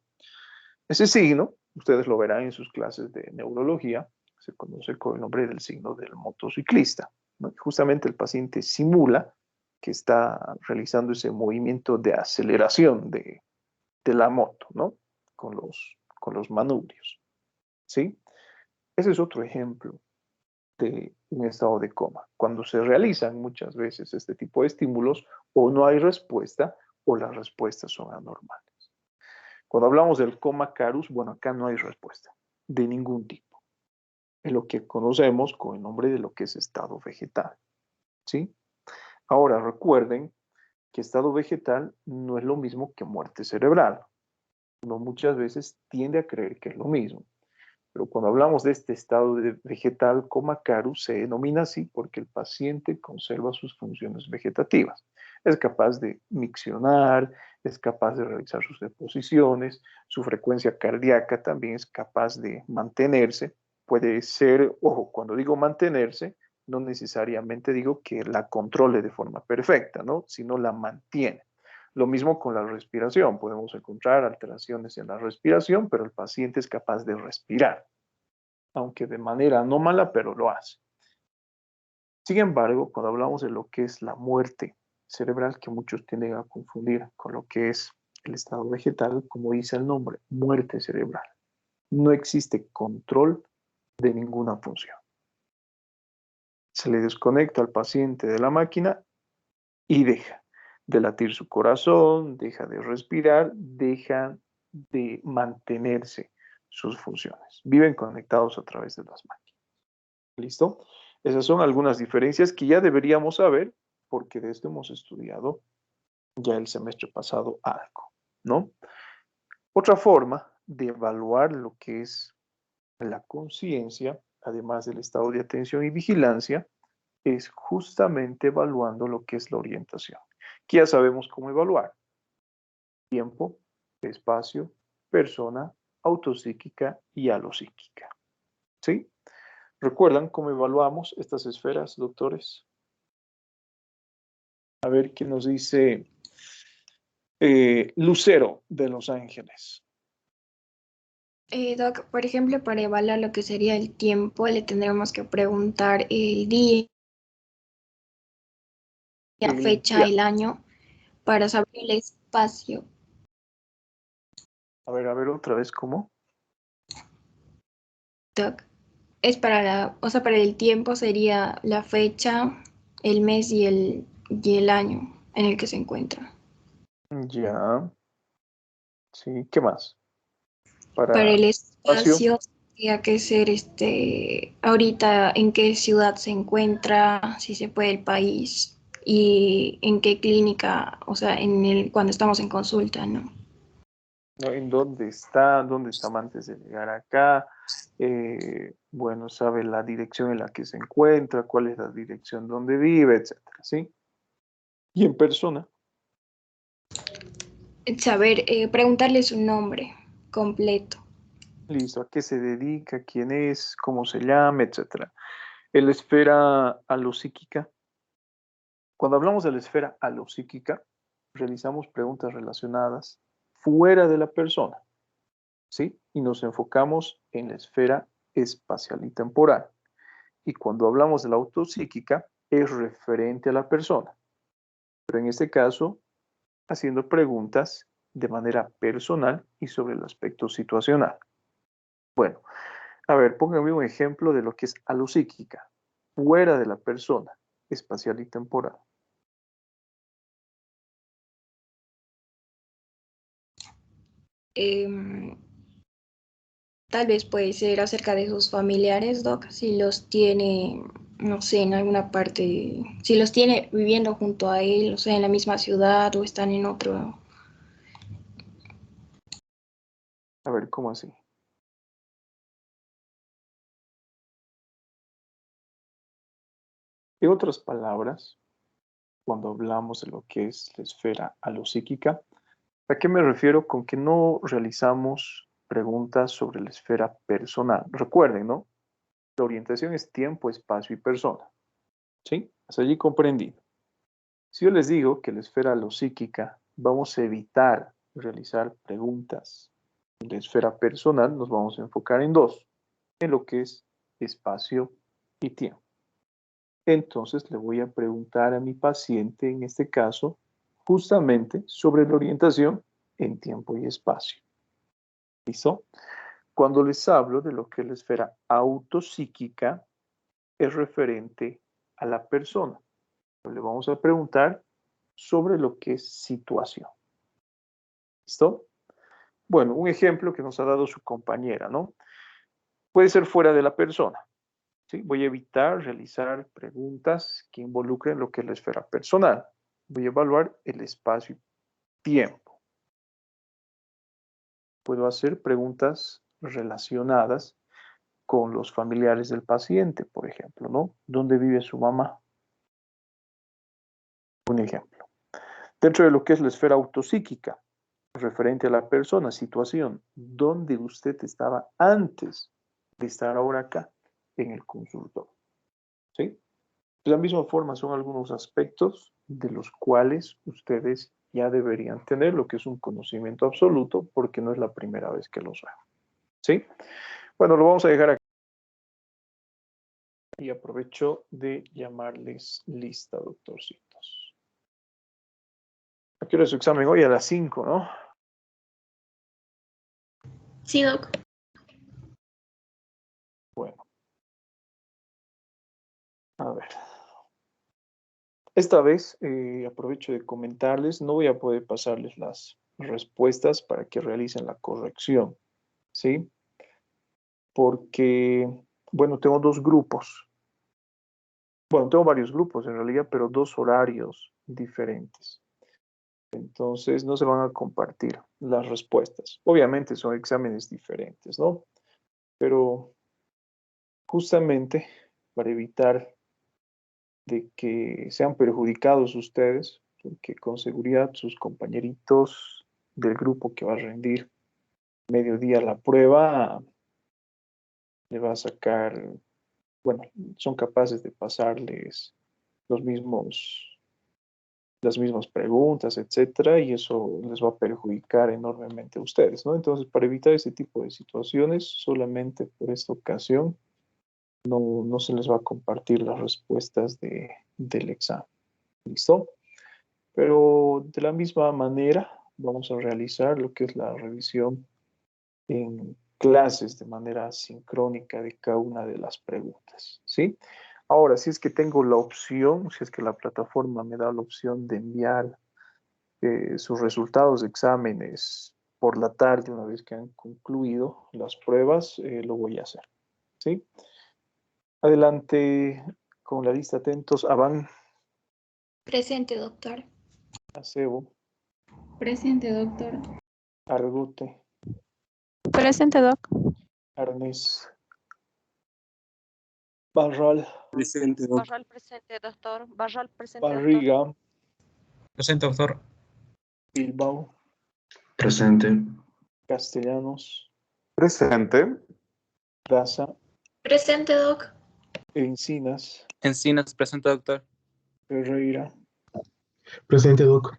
Ese signo, ustedes lo verán en sus clases de neurología, se conoce con el nombre del signo del motociclista, ¿no? Justamente el paciente simula que está realizando ese movimiento de aceleración de la moto, ¿no? Con los manubrios, ¿sí? Ese es otro ejemplo de un estado de coma. Cuando se realizan muchas veces este tipo de estímulos, o no hay respuesta, o las respuestas son anormales. Cuando hablamos del coma carus, bueno, acá no hay respuesta de ningún tipo. Es lo que conocemos con el nombre de lo que es estado vegetal, ¿sí? Ahora, recuerden que estado vegetal no es lo mismo que muerte cerebral. Uno muchas veces tiende a creer que es lo mismo. Pero cuando hablamos de este estado de vegetal, coma carus se denomina así porque el paciente conserva sus funciones vegetativas. Es capaz de miccionar, es capaz de realizar sus deposiciones, su frecuencia cardíaca también es capaz de mantenerse. Puede ser, ojo, cuando digo mantenerse, no necesariamente digo que la controle de forma perfecta, ¿no? Sino la mantiene. Lo mismo con la respiración. Podemos encontrar alteraciones en la respiración, pero el paciente es capaz de respirar, aunque de manera anómala, pero lo hace. Sin embargo, cuando hablamos de lo que es la muerte cerebral, que muchos tienden a confundir con lo que es el estado vegetal, como dice el nombre, muerte cerebral. No existe control de ninguna función. Se le desconecta al paciente de la máquina y deja de latir su corazón, deja de respirar, deja de mantenerse sus funciones. Viven conectados a través de las máquinas. ¿Listo? Esas son algunas diferencias que ya deberíamos saber porque de esto hemos estudiado ya el semestre pasado algo, ¿no? Otra forma de evaluar lo que es la conciencia, además del estado de atención y vigilancia, es justamente evaluando lo que es la orientación. Que ya sabemos cómo evaluar. Tiempo, espacio, persona, autopsíquica y alopsíquica. ¿Sí? ¿Recuerdan cómo evaluamos estas esferas, doctores? A ver qué nos dice Lucero de Los Ángeles. Doc, por ejemplo, para evaluar lo que sería el tiempo, le tendremos que preguntar el día, la fecha, el año, para saber el espacio. A ver, otra vez, ¿cómo? Doc, es para para el tiempo sería la fecha, el mes y el año en el que se encuentra. Ya. Sí, ¿qué más? Para el espacio tendría que ser ahorita en qué ciudad se encuentra, si se puede el país y en qué clínica, o sea, cuando estamos en consulta, ¿no? ¿En dónde están antes de llegar acá? Bueno, sabe la dirección en la que se encuentra, cuál es la dirección donde vive, etcétera, ¿sí? Y en persona. Saber, preguntarle su nombre completo. Listo, a qué se dedica, quién es, cómo se llama, etcétera. En la esfera alopsíquica. Cuando hablamos de la esfera alopsíquica, realizamos preguntas relacionadas fuera de la persona, ¿sí? Y nos enfocamos en la esfera espacial y temporal. Y cuando hablamos de la autopsíquica, es referente a la persona. Pero en este caso, haciendo preguntas de manera personal y sobre el aspecto situacional. Bueno, a ver, póngame un ejemplo de lo que es alopsíquica, fuera de la persona, espacial y temporal. Tal vez puede ser acerca de sus familiares, Doc, si los tiene, no sé, en alguna parte, si los tiene viviendo junto a él, o sea, en la misma ciudad o están en otro. A ver, ¿cómo así? En otras palabras, cuando hablamos de lo que es la esfera alopsíquica, ¿a qué me refiero con que no realizamos preguntas sobre la esfera personal? Recuerden, ¿no? La orientación es tiempo, espacio y persona. ¿Sí? Hasta allí comprendido. Si yo les digo que la esfera alopsíquica vamos a evitar realizar preguntas en la esfera personal, nos vamos a enfocar en dos, en lo que es espacio y tiempo. Entonces le voy a preguntar a mi paciente, en este caso, justamente sobre la orientación en tiempo y espacio. ¿Listo? Cuando les hablo de lo que es la esfera autopsíquica, es referente a la persona. Le vamos a preguntar sobre lo que es situación. ¿Listo? Bueno, un ejemplo que nos ha dado su compañera, ¿no? Puede ser fuera de la persona. ¿Sí? Voy a evitar realizar preguntas que involucren lo que es la esfera personal. Voy a evaluar el espacio-tiempo. Puedo hacer preguntas relacionadas con los familiares del paciente, por ejemplo, ¿no? ¿Dónde vive su mamá? Un ejemplo. Dentro de lo que es la esfera autopsíquica, referente a la persona, situación, ¿dónde usted estaba antes de estar ahora acá en el consultorio? ¿Sí? De la misma forma, son algunos aspectos de los cuales ustedes ya deberían tener lo que es un conocimiento absoluto, porque no es la primera vez que los hago. ¿Sí? Bueno, lo vamos a dejar aquí. Y aprovecho de llamarles lista, doctorcitos. ¿A qué hora es su examen? Hoy a las 5, ¿no? Sí, Doc. Bueno. A ver. Esta vez aprovecho de comentarles, no voy a poder pasarles las respuestas para que realicen la corrección, ¿sí? Porque, bueno, tengo dos grupos. Bueno, tengo varios grupos en realidad, pero dos horarios diferentes. Entonces, no se van a compartir las respuestas. Obviamente son exámenes diferentes, ¿no? Pero justamente para evitar de que sean perjudicados ustedes, porque con seguridad sus compañeritos del grupo que va a rendir mediodía la prueba le va a sacar, bueno, son capaces de pasarles las mismas preguntas, etcétera, y eso les va a perjudicar enormemente a ustedes, ¿no? Entonces, para evitar ese tipo de situaciones, solamente por esta ocasión no se les va a compartir las respuestas del examen. ¿Listo? Pero de la misma manera vamos a realizar lo que es la revisión en clases de manera sincrónica de cada una de las preguntas, ¿sí? Ahora, si es que tengo la opción, si es que la plataforma me da la opción de enviar sus resultados de exámenes por la tarde, una vez que han concluido las pruebas, lo voy a hacer, ¿sí? Adelante con la lista, atentos. Avan. Presente, doctor. Acebo. Presente, doctor. Argute. Presente, Doc. Arnés. Barral. Presente, doctor. Barral presente, doctor. Barral presente, doctor. Barriga. Presente, doctor. Bilbao. Presente. Castellanos. Presente. Daza. Presente, Doc. Encinas. Encinas, presente, doctor. Ferreira. Presente, doc.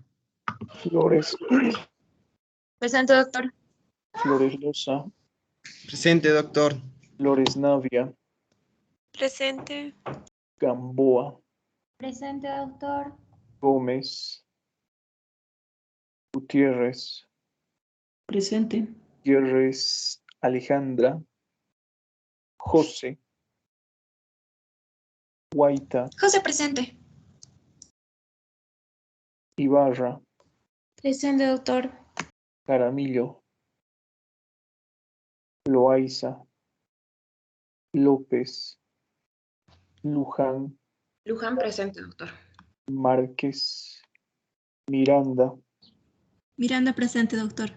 Flores. Presente, doctor. Flores Loza. Presente, doctor. Flores Navia. Presente. Gamboa. Presente, doctor. Gómez. Gutiérrez. Presente. Gutiérrez Alejandra, José, Guaita, José, presente. Ibarra, Presente, doctor. Jaramillo, Loaiza, López, Luján, Luján, presente, doctor. Márquez, Miranda, Miranda, presente, doctor.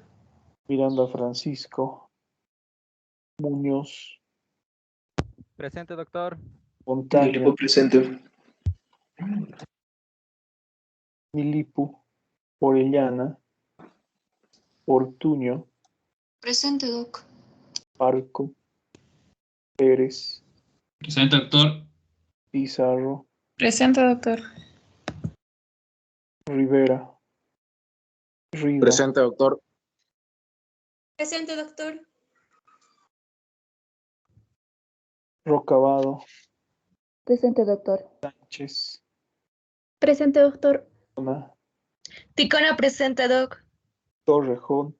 Miranda Francisco, Muñoz, Presente, doctor. Montaña, presente. Milipu, Orellana, Ortuño, Presente, doc. Parco, Pérez, Presente, doctor. Pizarro, Presente, doctor. Rivera, Riva, Presente, doctor. Presente, doctor. Rocabado, Presente, doctor. Sánchez, Presente, doctor. Ticona, Ticona, presente, doc. Torrejón,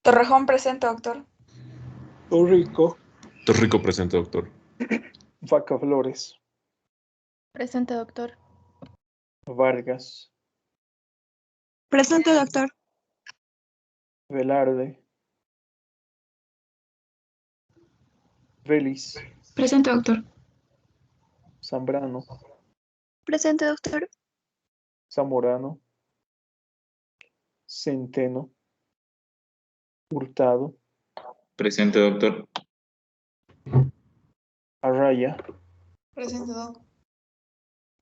Torrejón presente, doctor. Torrico, Torrico presente, doctor. Vaca Flores, Presente, doctor. Vargas, Presente, doctor. Velarde, Vélez, Presente, doctor. Zambrano, Presente, doctor. Zamorano, Centeno, Hurtado, Presente, doctor. Arraya, Presente, doc.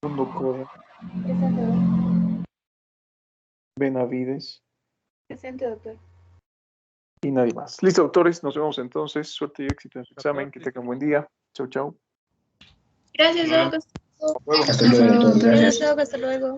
Mundo Coda, Presente, doctor. Benavides Presente, doctor. y nadie más. Listo, doctores, nos vemos entonces. Suerte y éxito en su examen. Que tengan buen día. Chau, chau. Gracias, doc. Hasta luego, doctor. Gracias, doc. Hasta luego.